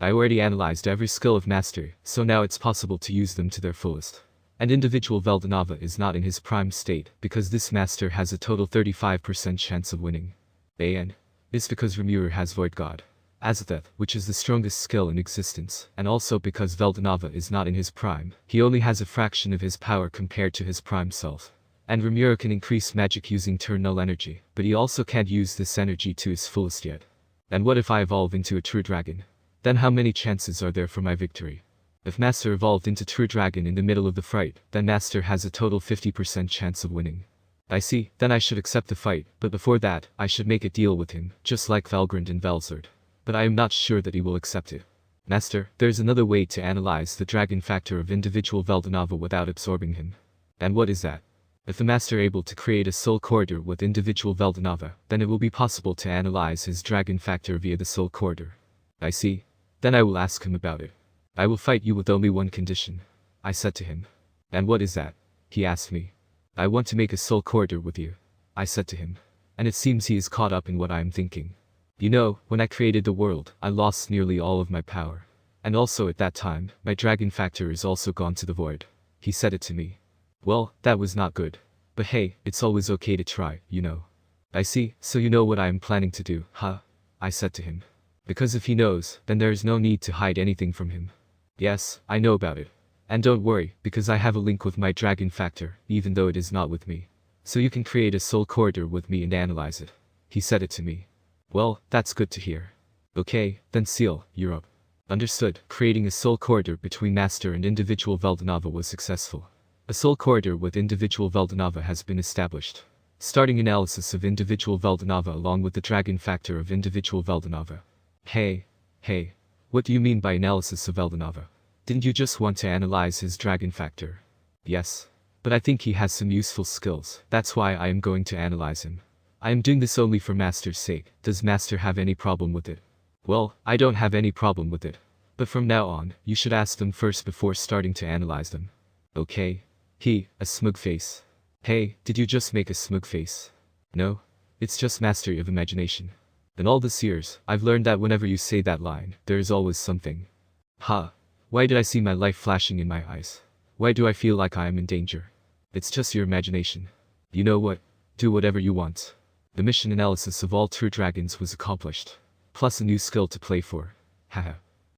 I already analyzed every skill of mastery, so now it's possible to use them to their fullest. And individual Veldanava is not in his prime state, because this master has a total 35% chance of winning. And it's because Rimuru has Void God, Azathoth, which is the strongest skill in existence, and also because Veldanava is not in his prime, he only has a fraction of his power compared to his prime self. And Rimuru can increase magic using turn null energy, but he also can't use this energy to its fullest yet. And what if I evolve into a true dragon? Then how many chances are there for my victory? If Master evolved into true dragon in the middle of the fight, then Master has a total 50% chance of winning. I see, then I should accept the fight, but before that, I should make a deal with him, just like Velgrynd and Velzard. But I am not sure that he will accept it. Master, there's another way to analyze the dragon factor of individual Veldanava without absorbing him. And what is that? If the Master able to create a soul corridor with individual Veldanava, then it will be possible to analyze his dragon factor via the soul corridor. I see. Then I will ask him about it. I will fight you with only one condition, I said to him. And what is that? He asked me. I want to make a soul corridor with you, I said to him. And it seems he is caught up in what I am thinking. You know, when I created the world, I lost nearly all of my power. And also at that time, my dragon factor is also gone to the void. He said it to me. Well, that was not good. But hey, it's always okay to try, you know. I see, so you know what I am planning to do, huh? I said to him. Because if he knows, then there is no need to hide anything from him. Yes, I know about it. And don't worry, because I have a link with my dragon factor, even though it is not with me. So you can create a soul corridor with me and analyze it. He said it to me. Well, that's good to hear. Okay, then Ciel, you're up. Understood, creating a soul corridor between Master and individual Veldanava was successful. A soul corridor with individual Veldanava has been established. Starting analysis of individual Veldanava along with the dragon factor of individual Veldanava. Hey, what do you mean by analysis of Veldanava? Didn't you just want to analyze his dragon factor? Yes. But I think he has some useful skills, that's why I am going to analyze him. I am doing this only for Master's sake. Does Master have any problem with it? Well, I don't have any problem with it. But from now on, you should ask them first before starting to analyze them. Okay? A smug face. Hey, did you just make a smug face? No? It's just mastery of imagination. In all these years, I've learned that whenever you say that line, there is always something. Why did I see my life flashing in my eyes? Why do I feel like I am in danger? It's just your imagination. You know what? Do whatever you want. The mission analysis of all true dragons was accomplished. Plus a new skill to play for. Haha.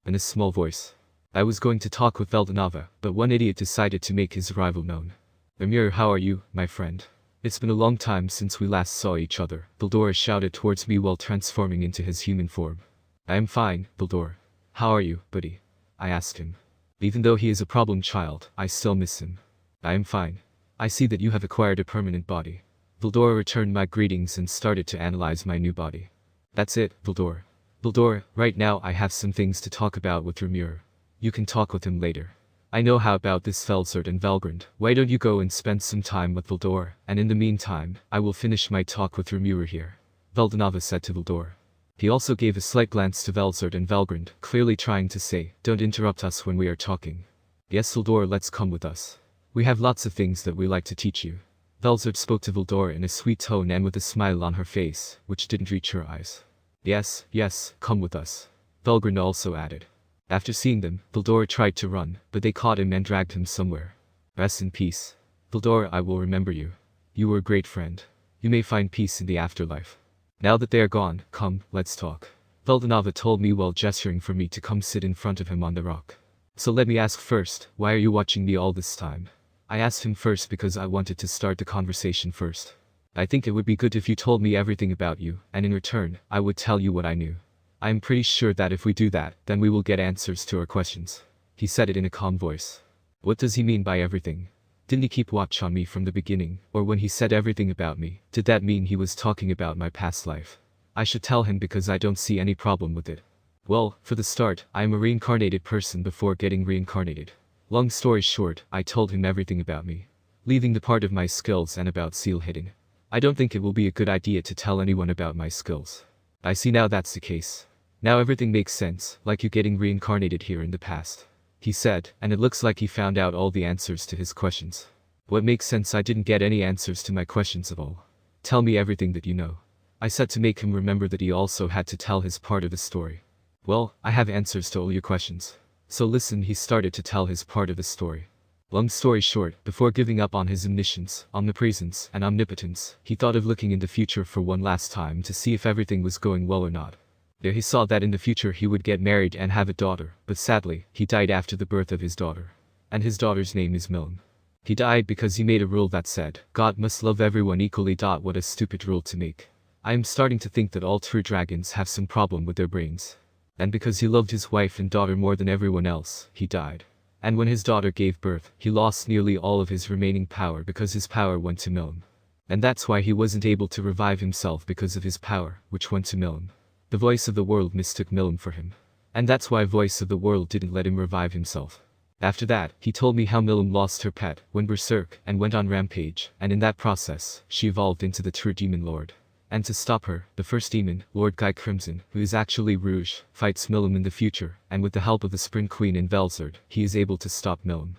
In a small voice. I was going to talk with Veldanava, but one idiot decided to make his arrival known. Rimuru, how are you, my friend? It's been a long time since we last saw each other, Veldanava shouted towards me while transforming into his human form. I am fine, Veldanava. How are you, buddy? I asked him. Even though he is a problem child, I still miss him. I am fine. I see that you have acquired a permanent body. Veldanava returned my greetings and started to analyze my new body. That's it, Veldanava. Veldanava, right now I have some things to talk about with Rimuru. You can talk with him later. I know how about this Velzard and Velgrynd. Why don't you go and spend some time with Veldanava, and in the meantime, I will finish my talk with Rimuru here. Veldanava said to Veldanava. He also gave a slight glance to Velzard and Velgrynd, clearly trying to say, don't interrupt us when we are talking. Yes, Veldanava, let's come with us. We have lots of things that we like to teach you. Velzard spoke to Veldanava in a sweet tone and with a smile on her face, which didn't reach her eyes. Yes, come with us. Velgrynd also added. After seeing them, Veldanava tried to run, but they caught him and dragged him somewhere. Rest in peace. Veldanava, I will remember you. You were a great friend. You may find peace in the afterlife. Now that they are gone, come, let's talk. Veldanava told me while gesturing for me to come sit in front of him on the rock. So let me ask first, why are you watching me all this time? I asked him first because I wanted to start the conversation first. I think it would be good if you told me everything about you, and in return, I would tell you what I knew. I am pretty sure that if we do that, then we will get answers to our questions. He said it in a calm voice. What does he mean by everything? Didn't he keep watch on me from the beginning, or when he said everything about me, did that mean he was talking about my past life? I should tell him because I don't see any problem with it. Well, for the start, I am a reincarnated person before getting reincarnated. Long story short, I told him everything about me. Leaving the part of my skills and about Ciel hidden. I don't think it will be a good idea to tell anyone about my skills. I see now that's the case. Now everything makes sense, like you getting reincarnated here in the past. He said, and it looks like he found out all the answers to his questions. What makes sense? I didn't get any answers to my questions at all. Tell me everything that you know. I said to make him remember that he also had to tell his part of the story. Well, I have answers to all your questions. So listen, he started to tell his part of the story. Long story short, before giving up on his omniscience, omnipresence, and omnipotence, he thought of looking in the future for one last time to see if everything was going well or not. There he saw that in the future he would get married and have a daughter, but sadly, he died after the birth of his daughter. And his daughter's name is milf. He died because he made a rule that said, God must love everyone equally. What a stupid rule to make. I am starting to think that all true dragons have some problem with their brains. And because he loved his wife and daughter more than everyone else, he died. And when his daughter gave birth, he lost nearly all of his remaining power because his power went to milf. And that's why he wasn't able to revive himself because of his power, which went to milf. The voice of the world mistook milf for him. And that's why voice of the world didn't let him revive himself. After that, he told me how milf lost her pet, went berserk, and went on rampage, and in that process, she evolved into the true demon lord. And to stop her, the first demon, Lord Guy Crimson, who is actually Rouge, fights milf in the future, and with the help of the Spring Queen and Velzard, he is able to stop milf.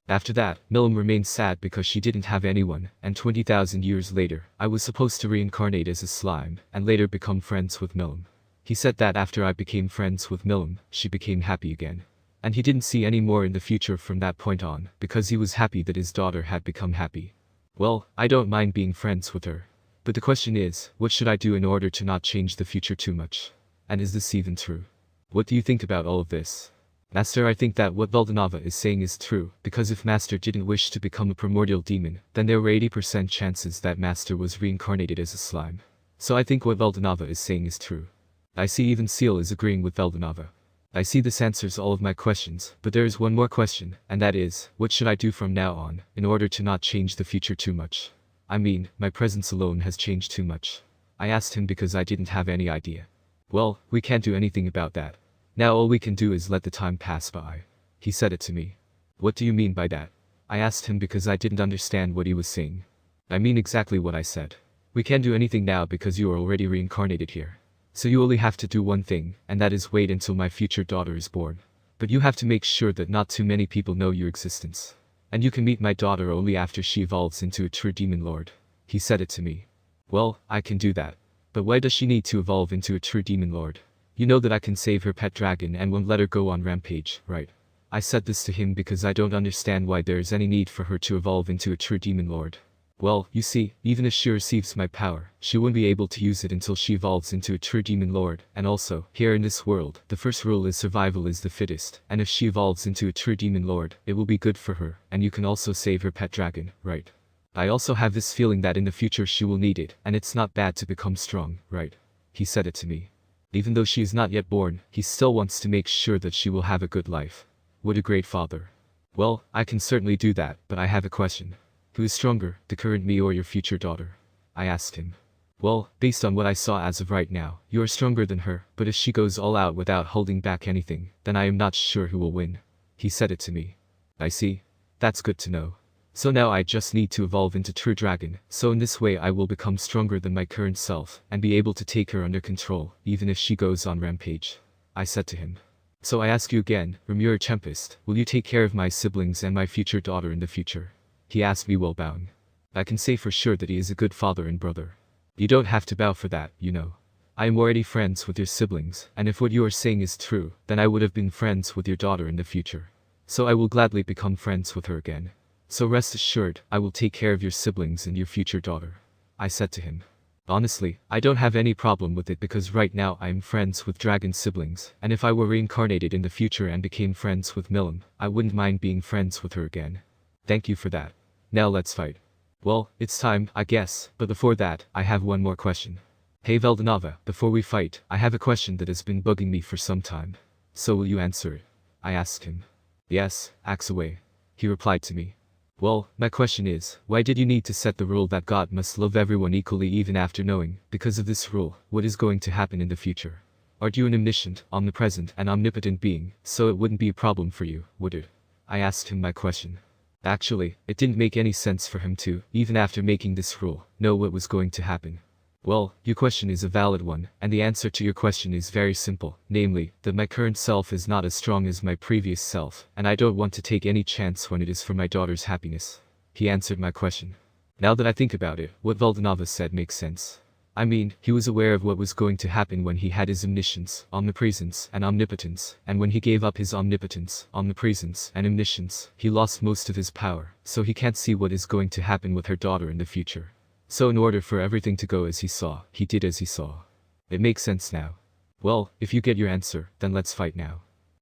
After that, milf remained sad because she didn't have anyone, and 20,000 years later, I was supposed to reincarnate as a slime, and later become friends with milf. He said that after I became friends with milf, she became happy again. And he didn't see any more in the future from that point on, because he was happy that his daughter had become happy. Well, I don't mind being friends with her. But the question is, what should I do in order to not change the future too much? And is this even true? What do you think about all of this? Master, I think that what Veldanava is saying is true, because if Master didn't wish to become a primordial demon, then there were 80% chances that Master was reincarnated as a slime. So I think what Veldanava is saying is true. I see even Ciel is agreeing with Veldanava. I see this answers all of my questions, but there is one more question, and that is, what should I do from now on, in order to not change the future too much? I mean, my presence alone has changed too much. I asked him because I didn't have any idea. Well, we can't do anything about that. Now all we can do is let the time pass by. He said it to me. What do you mean by that? I asked him because I didn't understand what he was saying. I mean exactly what I said. We can't do anything now because you are already reincarnated here. So you only have to do one thing, and that is wait until my future daughter is born. But you have to make sure that not too many people know your existence. And you can meet my daughter only after she evolves into a true demon lord. He said it to me. Well, I can do that. But why does she need to evolve into a true demon lord? You know that I can save her pet dragon and won't let her go on rampage, right? I said this to him because I don't understand why there is any need for her to evolve into a true demon lord. Well, you see, even if she receives my power, she won't be able to use it until she evolves into a true demon lord, and also, here in this world, the first rule is survival is the fittest, and if she evolves into a true demon lord, it will be good for her, and you can also save her pet dragon, right? I also have this feeling that in the future she will need it, and it's not bad to become strong, right? He said it to me. Even though she is not yet born, he still wants to make sure that she will have a good life. What a great father. Well, I can certainly do that, but I have a question. Who is stronger, the current me or your future daughter? I asked him. Well, based on what I saw as of right now, you are stronger than her, but if she goes all out without holding back anything, then I am not sure who will win. He said it to me. I see. That's good to know. So now I just need to evolve into true dragon, so in this way I will become stronger than my current self, and be able to take her under control, even if she goes on rampage. I said to him. So I ask you again, Rimuru-tempest, will you take care of my siblings and my future daughter in the future? He asked me while bowing. I can say for sure that he is a good father and brother. You don't have to bow for that, you know. I am already friends with your siblings, and if what you are saying is true, then I would have been friends with your daughter in the future. So I will gladly become friends with her again. So rest assured, I will take care of your siblings and your future daughter. I said to him. Honestly, I don't have any problem with it because right now I am friends with dragon siblings, and if I were reincarnated in the future and became friends with milf, I wouldn't mind being friends with her again. Thank you for that. Now let's fight. Well, it's time, I guess, but before that, I have one more question. Hey Veldanava, before we fight, I have a question that has been bugging me for some time. So will you answer it? I asked him. Yes, axe away. He replied to me. Well, my question is, why did you need to set the rule that God must love everyone equally even after knowing, because of this rule, what is going to happen in the future? Aren't you an omniscient, omnipresent, and omnipotent being, so it wouldn't be a problem for you, would it? I asked him my question. Actually, it didn't make any sense for him to, even after making this rule, know what was going to happen. Well, your question is a valid one, and the answer to your question is very simple, namely, that my current self is not as strong as my previous self, and I don't want to take any chance when it is for my daughter's happiness. He answered my question. Now that I think about it, what Veldanava said makes sense. I mean, he was aware of what was going to happen when he had his omniscience, omnipresence, and omnipotence, and when he gave up his omnipotence, omnipresence, and omniscience, he lost most of his power, so he can't see what is going to happen with her daughter in the future. So in order for everything to go as he saw, he did as he saw. It makes sense now. Well, if you get your answer, then let's fight now.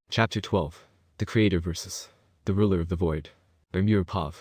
Chapter 12. The Creator versus the Ruler of the Void. Rimuru.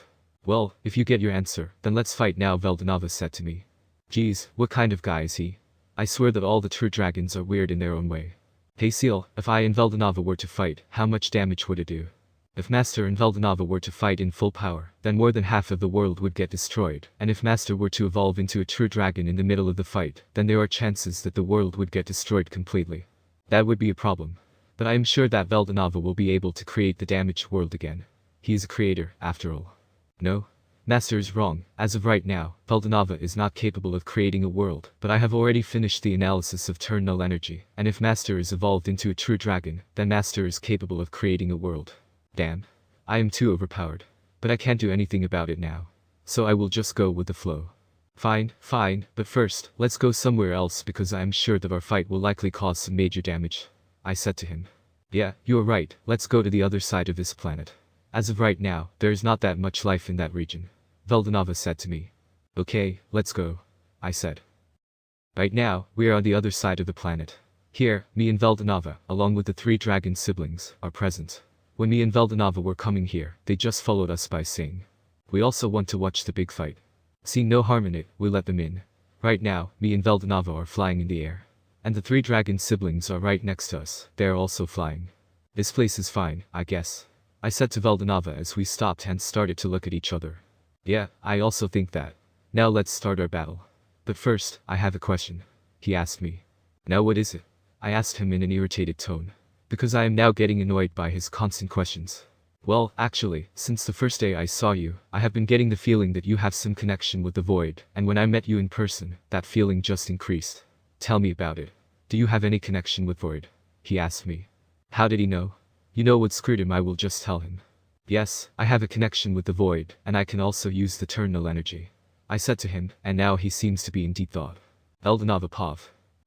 Well, if you get your answer, then let's fight now, Veldanava said to me. Geez, what kind of guy is he? I swear that all the true dragons are weird in their own way. Hey Ciel, if I and Veldanava were to fight, how much damage would it do? If Master and Veldanava were to fight in full power, then more than half of the world would get destroyed, and if Master were to evolve into a true dragon in the middle of the fight, then there are chances that the world would get destroyed completely. That would be a problem. But I am sure that Veldanava will be able to create the damaged world again. He is a creator, after all. No? Master is wrong. As of right now, Veldanava is not capable of creating a world, but I have already finished the analysis of turn null energy, and if Master is evolved into a true dragon, then Master is capable of creating a world. Damn. I am too overpowered. But I can't do anything about it now. So I will just go with the flow. Fine, but first, let's go somewhere else because I am sure that our fight will likely cause some major damage. I said to him. Yeah, you are right, let's go to the other side of this planet. As of right now, there is not that much life in that region. Veldanava said to me. Okay, let's go. I said. Right now, we are on the other side of the planet. Here, me and Veldanava, along with the 3 dragon siblings, are present. When me and Veldanava were coming here, they just followed us by saying, we also want to watch the big fight. Seeing no harm in it, we let them in. Right now, me and Veldanava are flying in the air. And the 3 dragon siblings are right next to us, they are also flying. This place is fine, I guess. I said to Veldanava as we stopped and started to look at each other. Yeah, I also think that. Now let's start our battle. But first, I have a question. He asked me. Now what is it? I asked him in an irritated tone. Because I am now getting annoyed by his constant questions. Well, actually, since the first day I saw you, I have been getting the feeling that you have some connection with the void, and when I met you in person, that feeling just increased. Tell me about it. Do you have any connection with void? He asked me. How did he know? You know what screwed him, I will just tell him. Yes, I have a connection with the void, and I can also use the turn null energy. I said to him, and now he seems to be in deep thought. Veldanava.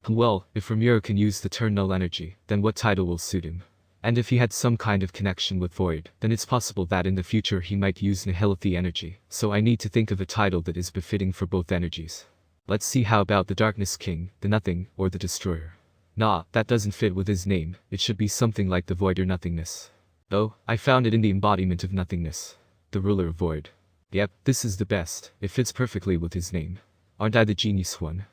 Well, if Rimuru can use the turn null energy, then what title will suit him? And if he had some kind of connection with void, then it's possible that in the future he might use nihility energy, so I need to think of a title that is befitting for both energies. Let's see, how about the Darkness King, the Nothing, or the Destroyer? Nah, that doesn't fit with his name, it should be something like the Void or Nothingness. Oh, I found it in the embodiment of nothingness. The ruler of void. Yep, this is the best, it fits perfectly with his name. Aren't I the genius one?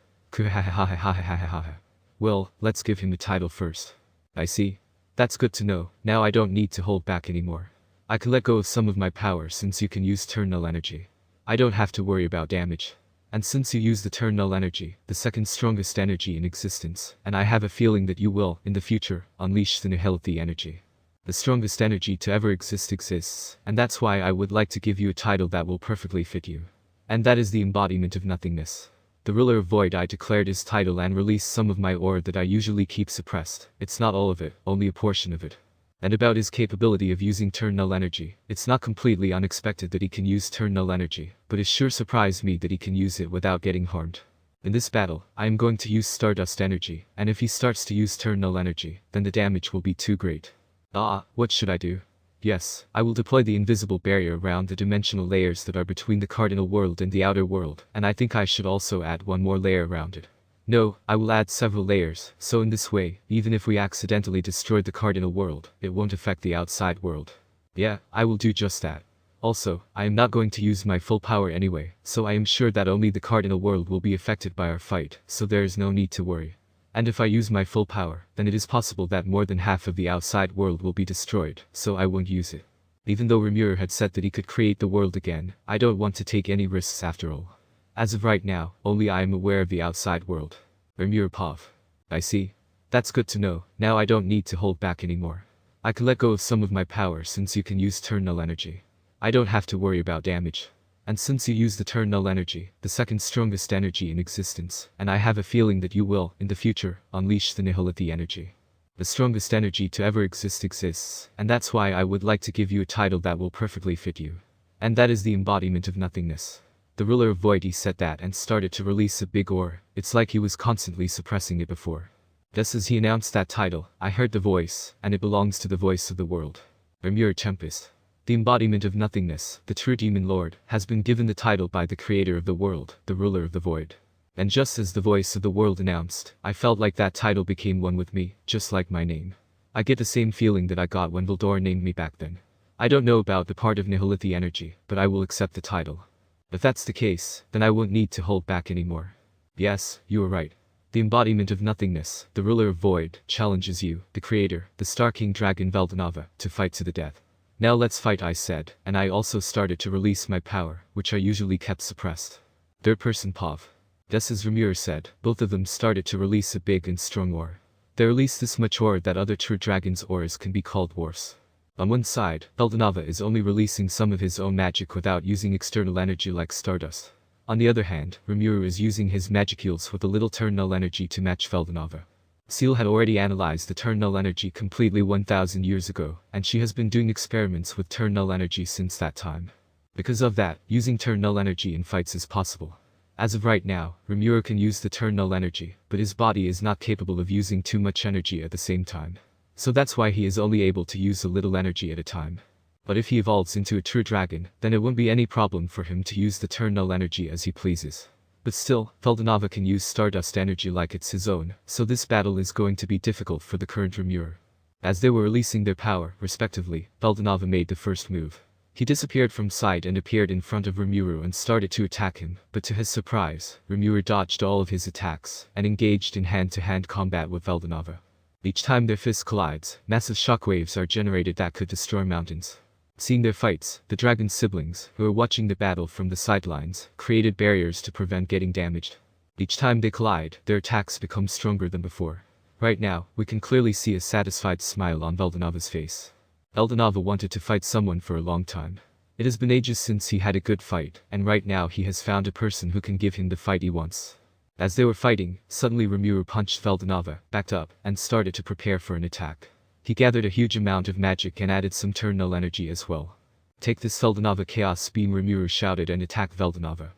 Well, let's give him the title first. I see. That's good to know, now I don't need to hold back anymore. I can let go of some of my power since you can use turn null energy. I don't have to worry about damage. And since you use the turn null energy, the second strongest energy in existence, and I have a feeling that you will, in the future, unleash the nihility energy. The strongest energy to ever exist exists, and that's why I would like to give you a title that will perfectly fit you. And that is the embodiment of nothingness. The ruler of void. I declared his title and released some of my aura that I usually keep suppressed. It's not all of it, only a portion of it. And about his capability of using turn null energy, it's not completely unexpected that he can use turn null energy, but it sure surprised me that he can use it without getting harmed. In this battle, I am going to use stardust energy, and if he starts to use turn null energy, then the damage will be too great. What should I do? Yes, I will deploy the invisible barrier around the dimensional layers that are between the cardinal world and the outer world, and I think I should also add one more layer around it. No, I will add several layers, so in this way, even if we accidentally destroy the cardinal world, it won't affect the outside world. Yeah, I will do just that. Also, I am not going to use my full power anyway, so I am sure that only the cardinal world will be affected by our fight, so there is no need to worry. And if I use my full power, then it is possible that more than half of the outside world will be destroyed, so I won't use it. Even though Rimuru had said that he could create the world again, I don't want to take any risks after all. As of right now, only I am aware of the outside world. Rimuru. I see. That's good to know, now I don't need to hold back anymore. I can let go of some of my power since you can use turn null energy. I don't have to worry about damage. And since you use the turn null energy, the second strongest energy in existence, and I have a feeling that you will, in the future, unleash the nihility energy. The strongest energy to ever exist exists, and that's why I would like to give you a title that will perfectly fit you. And that is the embodiment of nothingness. The ruler of void, he said that and started to release a big aura. It's like he was constantly suppressing it before. Just as he announced that title, I heard the voice, and it belongs to the voice of the world. Rimuru-tempest. The embodiment of nothingness, the true demon lord, has been given the title by the creator of the world, the ruler of the void. And just as the voice of the world announced, I felt like that title became one with me, just like my name. I get the same feeling that I got when Veldanava named me back then. I don't know about the part of Nihilith energy, but I will accept the title. If that's the case, then I won't need to hold back anymore. Yes, you are right. The embodiment of nothingness, the ruler of void, challenges you, the creator, the Star King Dragon Veldanava, to fight to the death. Now let's fight, I said, and I also started to release my power, which I usually kept suppressed. Third person POV. Just as Rimuru said, both of them started to release a big and strong aura. They released this much aura that other true dragons' auras can be called wars. On one side, Veldanava is only releasing some of his own magic without using external energy like stardust. On the other hand, Rimuru is using his magicules with a little turn null energy to match Veldanava. Ciel had already analyzed the turn null energy completely 1000 years ago, and she has been doing experiments with turn null energy since that time. Because of that, using turn null energy in fights is possible. As of right now, Rimuru can use the turn null energy, but his body is not capable of using too much energy at the same time. So that's why he is only able to use a little energy at a time. But if he evolves into a true dragon, then it won't be any problem for him to use the turn null energy as he pleases. But still, Veldanava can use stardust energy like it's his own, so this battle is going to be difficult for the current Rimuru. As they were releasing their power, respectively, Veldanava made the first move. He disappeared from sight and appeared in front of Rimuru and started to attack him, but to his surprise, Rimuru dodged all of his attacks, and engaged in hand-to-hand combat with Veldanava. Each time their fists collides, massive shockwaves are generated that could destroy mountains. Seeing their fights, the dragon's siblings, who were watching the battle from the sidelines, created barriers to prevent getting damaged. Each time they collide, their attacks become stronger than before. Right now, we can clearly see a satisfied smile on Veldanava's face. Veldanava wanted to fight someone for a long time. It has been ages since he had a good fight, and right now he has found a person who can give him the fight he wants. As they were fighting, suddenly Rimuru punched Veldanava, backed up, and started to prepare for an attack. He gathered a huge amount of magic and added some turn null energy as well. Take this Veldanava Chaos Beam, Rimuru shouted, and attacked Veldanava.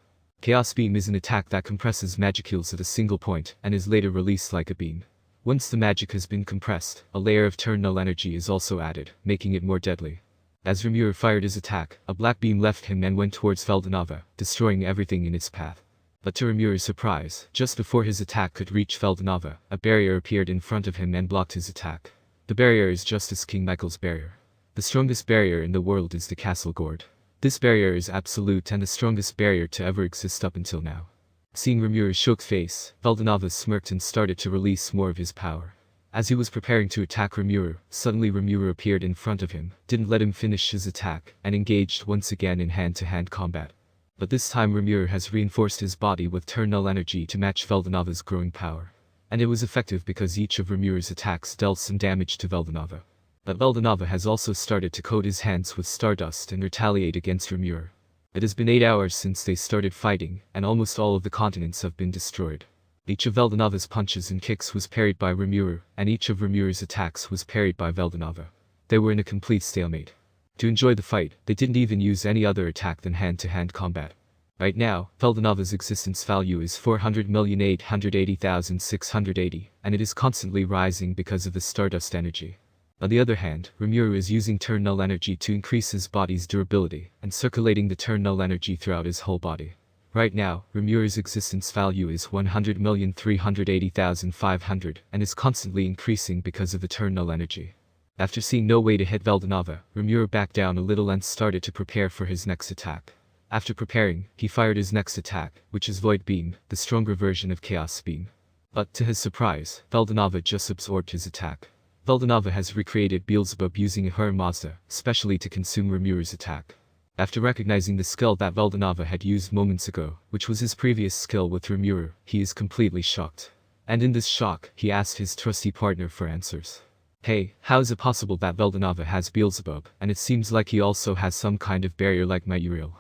Chaos Beam is an attack that compresses magicules at a single point and is later released like a beam. Once the magic has been compressed, a layer of turn null energy is also added, making it more deadly. As Rimuru fired his attack, a black beam left him and went towards Veldanava, destroying everything in its path. But to Rimuru's surprise, just before his attack could reach Veldanava, a barrier appeared in front of him and blocked his attack. The barrier is just as King Michael's barrier. The strongest barrier in the world is the Castle Gourd. This barrier is absolute and the strongest barrier to ever exist up until now. Seeing Rimuru's shocked face, Veldanava smirked and started to release more of his power. As he was preparing to attack Rimuru, suddenly Rimuru appeared in front of him, didn't let him finish his attack, and engaged once again in hand-to-hand combat. But this time Rimuru has reinforced his body with turn null energy to match Veldanava's growing power. And it was effective because each of Rimuru's attacks dealt some damage to Veldanava. But Veldanava has also started to coat his hands with stardust and retaliate against Rimuru. It has been 8 hours since they started fighting, and almost all of the continents have been destroyed. Each of Veldanava's punches and kicks was parried by Rimuru, and each of Rimuru's attacks was parried by Veldanava. They were in a complete stalemate. To enjoy the fight, they didn't even use any other attack than hand-to-hand combat. Right now, Veldanava's existence value is 400,880,680, and it is constantly rising because of the stardust energy. On the other hand, Rimuru is using turn null energy to increase his body's durability, and circulating the turn null energy throughout his whole body. Right now, Rimuru's existence value is 100,380,500, and is constantly increasing because of the turn null energy. After seeing no way to hit Veldanava, Rimuru backed down a little and started to prepare for his next attack. After preparing, he fired his next attack, which is Void Beam, the stronger version of Chaos Beam. But to his surprise, Veldanava just absorbed his attack. Veldanava has recreated Beelzebub using a Ahura Mazda, specially to consume Rimuru's attack. After recognizing the skill that Veldanava had used moments ago, which was his previous skill with Rimuru, he is completely shocked. And in this shock, he asked his trusty partner for answers. Hey, how is it possible that Veldanava has Beelzebub, and it seems like he also has some kind of barrier like my Uriel?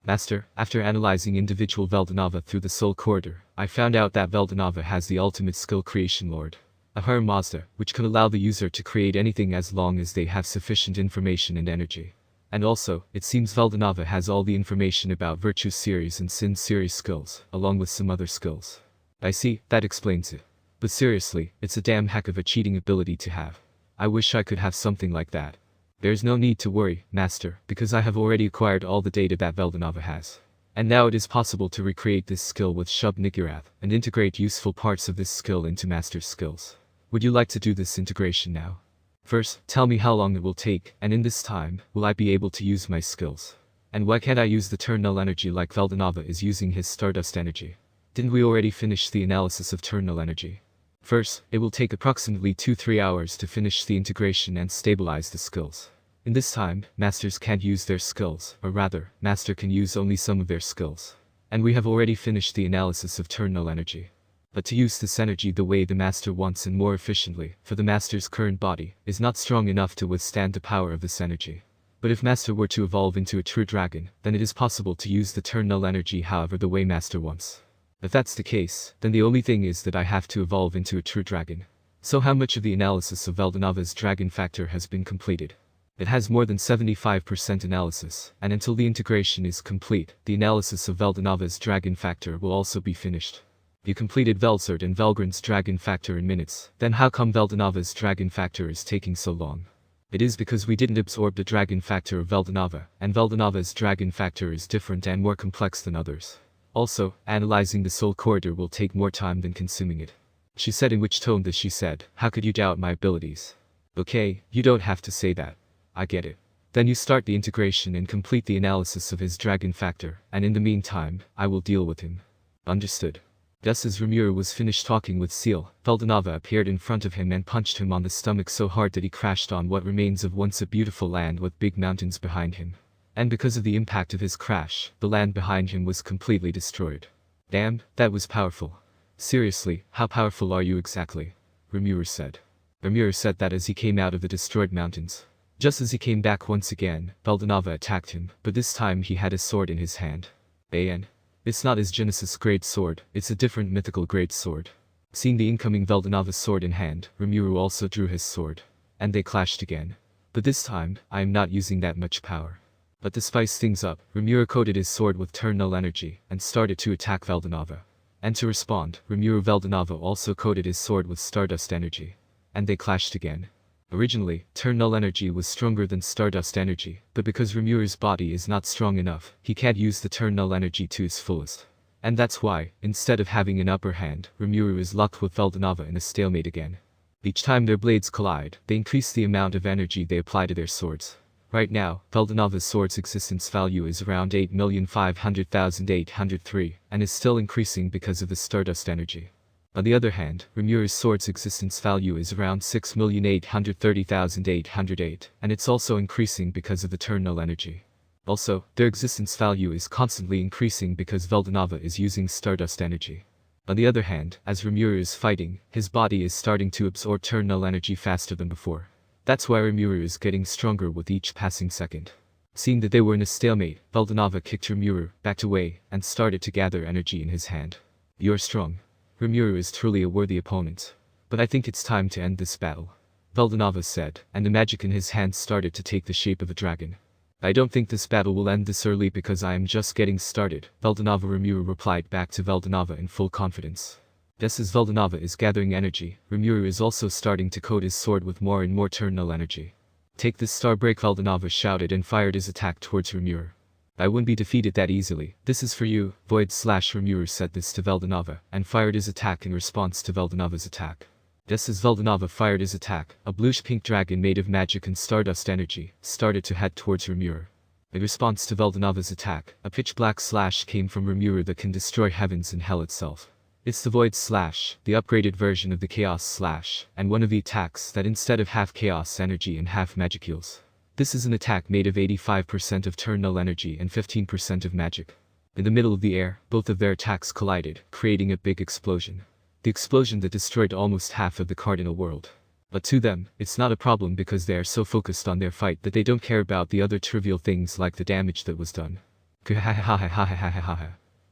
Master, after analyzing individual Veldanava through the Soul Corridor, I found out that Veldanava has the ultimate skill Creation Lord, Ahura Mazda, which can allow the user to create anything as long as they have sufficient information and energy. And also, it seems Veldanava has all the information about Virtue Series and Sin Series skills, along with some other skills. I see, that explains it. But seriously, it's a damn heck of a cheating ability to have. I wish I could have something like that. There's no need to worry, Master, because I have already acquired all the data that Veldanava has. And now it is possible to recreate this skill with Shub Nigurath, and integrate useful parts of this skill into Master's skills. Would you like to do this integration now? First, tell me how long it will take, and in this time, will I be able to use my skills? And why can't I use the turn null energy like Veldanava is using his Stardust energy? Didn't we already finish the analysis of turn null energy? First, it will take approximately 2-3 hours to finish the integration and stabilize the skills. In this time, masters can't use their skills, or rather, master can use only some of their skills. And we have already finished the analysis of turn null energy. But to use this energy the way the master wants and more efficiently, for the master's current body, is not strong enough to withstand the power of this energy. But if master were to evolve into a true dragon, then it is possible to use the turn null energy however the way master wants. If that's the case, then the only thing is that I have to evolve into a true dragon. So how much of the analysis of Veldanava's dragon factor has been completed? It has more than 75% analysis, and until the integration is complete, the analysis of Veldanava's dragon factor will also be finished. You completed Velzard and Velgryn's dragon factor in minutes, then how come Veldanava's dragon factor is taking so long? It is because we didn't absorb the dragon factor of Veldanava, and Veldanava's dragon factor is different and more complex than others. Also, analyzing the soul corridor will take more time than consuming it. She said, in which tone does she said, how could you doubt my abilities? Okay, you don't have to say that. I get it. Then you start the integration and complete the analysis of his dragon factor, and in the meantime, I will deal with him. Understood. Just as Rimuru was finished talking with Ciel, Veldanava appeared in front of him and punched him on the stomach so hard that he crashed on what remains of once a beautiful land with big mountains behind him. And because of the impact of his crash, the land behind him was completely destroyed. Damn, that was powerful. Seriously, how powerful are you exactly? Rimuru said. Rimuru said that as he came out of the destroyed mountains. Just as he came back once again, Veldanava attacked him, but this time he had a sword in his hand. An. It's not his Genesis grade sword, it's a different mythical grade sword. Seeing the incoming Veldanava sword in hand, Rimuru also drew his sword. And they clashed again. But this time, I am not using that much power. But to spice things up, Rimuru coated his sword with turn null energy, and started to attack Veldanava. And to respond, Rimuru Veldanava also coated his sword with Stardust energy. And they clashed again. Originally, turn null energy was stronger than Stardust energy, but because Rimuru's body is not strong enough, he can't use the turn null energy to its fullest. And that's why, instead of having an upper hand, Rimuru is locked with Veldanava in a stalemate again. Each time their blades collide, they increase the amount of energy they apply to their swords. Right now, Veldanava's sword's existence value is around 8,500,803, and is still increasing because of the Stardust energy. On the other hand, Rimuru's sword's existence value is around 6,830,808, and it's also increasing because of the turn null energy. Also, their existence value is constantly increasing because Veldanava is using Stardust energy. On the other hand, as Rimuru is fighting, his body is starting to absorb turn null energy faster than before. That's why Rimuru is getting stronger with each passing second. Seeing that they were in a stalemate, Veldanava kicked Rimuru, backed away, and started to gather energy in his hand. You're strong. Rimuru is truly a worthy opponent. But I think it's time to end this battle. Veldanava said, and the magic in his hand started to take the shape of a dragon. I don't think this battle will end this early because I am just getting started, Veldanava Rimuru replied back to Veldanava in full confidence. Just as Veldanava is gathering energy, Rimuru is also starting to coat his sword with more and more turn null energy. Take this star break, Veldanava shouted and fired his attack towards Rimuru. I wouldn't be defeated that easily. This is for you, Void/Rimuru said this to Veldanava, and fired his attack in response to Veldanava's attack. Just as Veldanava fired his attack, a bluish-pink dragon made of magic and stardust energy started to head towards Rimuru. In response to Veldanava's attack, a pitch-black slash came from Rimuru that can destroy heavens and hell itself. It's the Void Slash, the upgraded version of the Chaos Slash, and one of the attacks that instead of half Chaos energy and half magic heals. This is an attack made of 85% of turn null energy and 15% of magic. In the middle of the air, both of their attacks collided, creating a big explosion. The explosion that destroyed almost half of the cardinal world. But to them, it's not a problem because they are so focused on their fight that they don't care about the other trivial things like the damage that was done.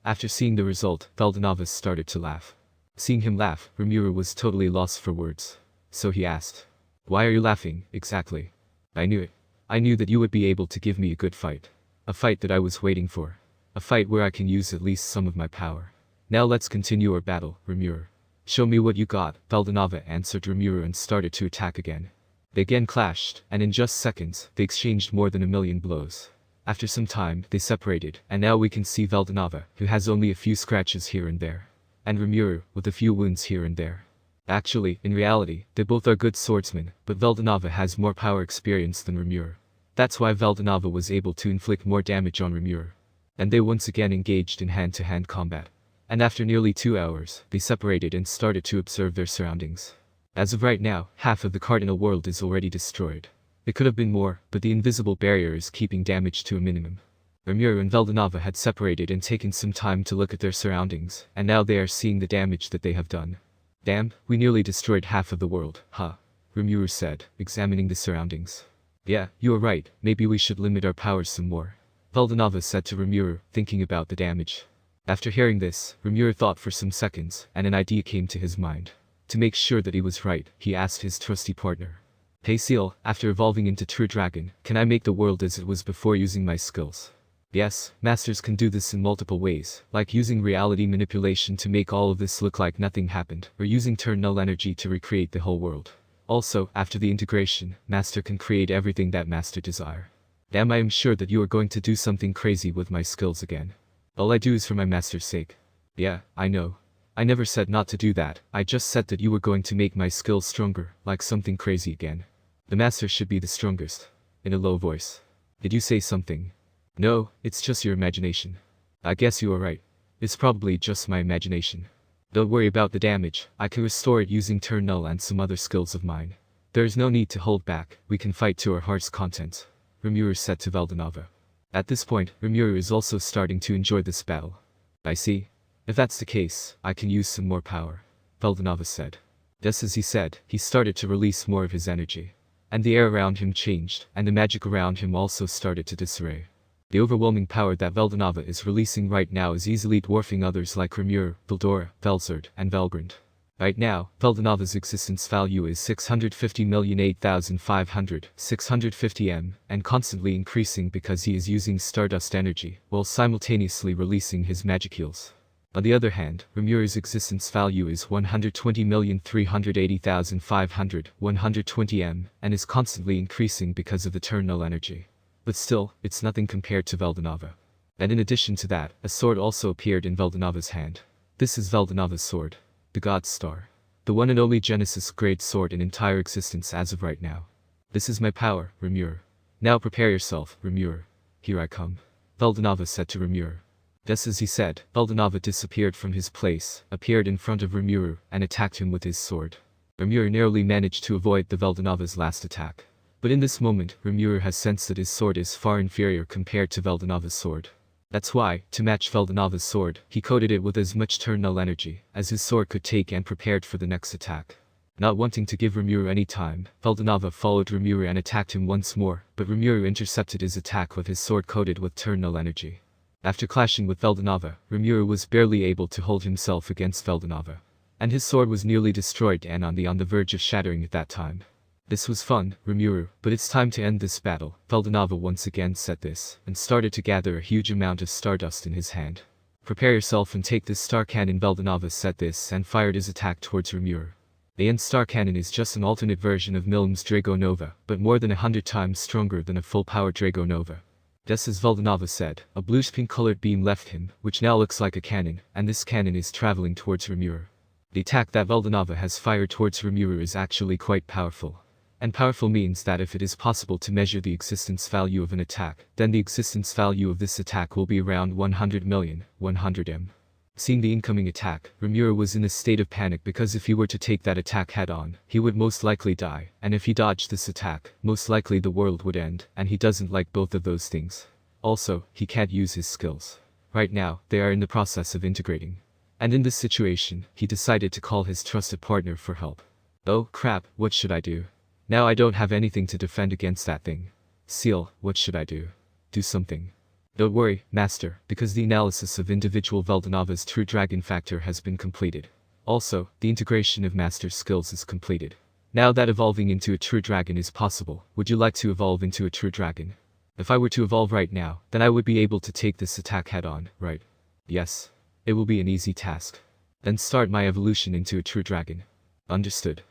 After seeing the result, Veldanava started to laugh. Seeing him laugh, Rimuru was totally lost for words. So he asked, "Why are you laughing, exactly?" "I knew it. I knew that you would be able to give me a good fight. A fight that I was waiting for. A fight where I can use at least some of my power. Now let's continue our battle, Rimuru. Show me what you got, Veldanava answered Rimuru and started to attack again. They again clashed, and in just seconds, they exchanged more than 1,000,000 blows. After some time, they separated, and now we can see Veldanava, who has only a few scratches here and there. And Rimuru, with a few wounds here and there. Actually, in reality, they both are good swordsmen, but Veldanava has more power experience than Rimuru. That's why Veldanava was able to inflict more damage on Rimuru. And they once again engaged in hand-to-hand combat. And after nearly 2 hours, they separated and started to observe their surroundings. As of right now, half of the cardinal world is already destroyed. It could have been more, but the invisible barrier is keeping damage to a minimum. Rimuru and Veldanava had separated and taken some time to look at their surroundings, and now they are seeing the damage that they have done. Damn, we nearly destroyed half of the world, huh? Rimuru said, examining the surroundings. Yeah, you are right, maybe we should limit our powers some more. Veldanava said to Rimuru, thinking about the damage. After hearing this, Rimuru thought for some seconds, and an idea came to his mind. To make sure that he was right, he asked his trusty partner. Hey Ciel, after evolving into True Dragon, can I make the world as it was before using my skills? Yes, masters can do this in multiple ways, like using reality manipulation to make all of this look like nothing happened, or using turn null energy to recreate the whole world. Also, after the integration, master can create everything that master desire. Damn, I am sure that you are going to do something crazy with my skills again. All I do is for my master's sake. Yeah, I know. I never said not to do that, I just said that you were going to make my skills stronger, like something crazy again. The master should be the strongest. In a low voice. Did you say something? No, it's just your imagination. I guess you are right. It's probably just my imagination. Don't worry about the damage, I can restore it using turn null and some other skills of mine. There is no need to hold back, we can fight to our heart's content. Rimuru said to Veldanava. At this point, Rimuru is also starting to enjoy this battle. I see. If that's the case, I can use some more power. Veldanava said. Just as he said, he started to release more of his energy. And the air around him changed, and the magic around him also started to disarray. The overwhelming power that Veldanava is releasing right now is easily dwarfing others like Rimuru, Veldora, Velzard, and Velgrynd. Right now, Veldanava's existence value is 650,008,500, 650 m, and constantly increasing because he is using stardust energy, while simultaneously releasing his magic heals. On the other hand, Rimuru's existence value is 120,380,500, 120 m, and is constantly increasing because of the turn null energy. But still, it's nothing compared to Veldanava. And in addition to that, a sword also appeared in Veldanava's hand. This is Veldanava's sword. The God's Star. The one and only Genesis-grade sword in entire existence as of right now. This is my power, Rimuru. Now prepare yourself, Rimuru. Here I come. Veldanava said to Rimuru. Just as he said, Veldanava disappeared from his place, appeared in front of Rimuru, and attacked him with his sword. Rimuru narrowly managed to avoid the Veldanava's last attack. But in this moment, Rimuru has sensed that his sword is far inferior compared to Veldanava's sword. That's why, to match Veldanava's sword, he coated it with as much turn null energy as his sword could take and prepared for the next attack. Not wanting to give Rimuru any time, Veldanava followed Rimuru and attacked him once more, but Rimuru intercepted his attack with his sword coated with turn null energy. After clashing with Veldanava, Rimuru was barely able to hold himself against Veldanava. And his sword was nearly destroyed and on the verge of shattering at that time. This was fun, Rimuru, but it's time to end this battle. Veldanava once again said this, and started to gather a huge amount of stardust in his hand. Prepare yourself and take this star cannon. Veldanava said this and fired his attack towards Rimuru. The end star cannon is just an alternate version of Milm's Dragonova, but more than 100 times stronger than a full-power Dragonova. Just as Veldanava said, a bluish-pink colored beam left him, which now looks like a cannon, and this cannon is traveling towards Rimuru. The attack that Veldanava has fired towards Rimuru is actually quite powerful. And powerful means that if it is possible to measure the existence value of an attack, then the existence value of this attack will be around 100 million, 100 m. Seeing the incoming attack, Rimuru was in a state of panic because if he were to take that attack head-on, he would most likely die, and if he dodged this attack, most likely the world would end, and he doesn't like both of those things. Also, he can't use his skills. Right now, they are in the process of integrating. And in this situation, he decided to call his trusted partner for help. Oh crap, what should I do? Now I don't have anything to defend against that thing. Ciel, what should I do? Do something. Don't worry, Master, because the analysis of individual Veldanava's true dragon factor has been completed. Also, the integration of Master's skills is completed. Now that evolving into a true dragon is possible, would you like to evolve into a true dragon? If I were to evolve right now, then I would be able to take this attack head on, right? Yes. It will be an easy task. Then start my evolution into a true dragon. Understood.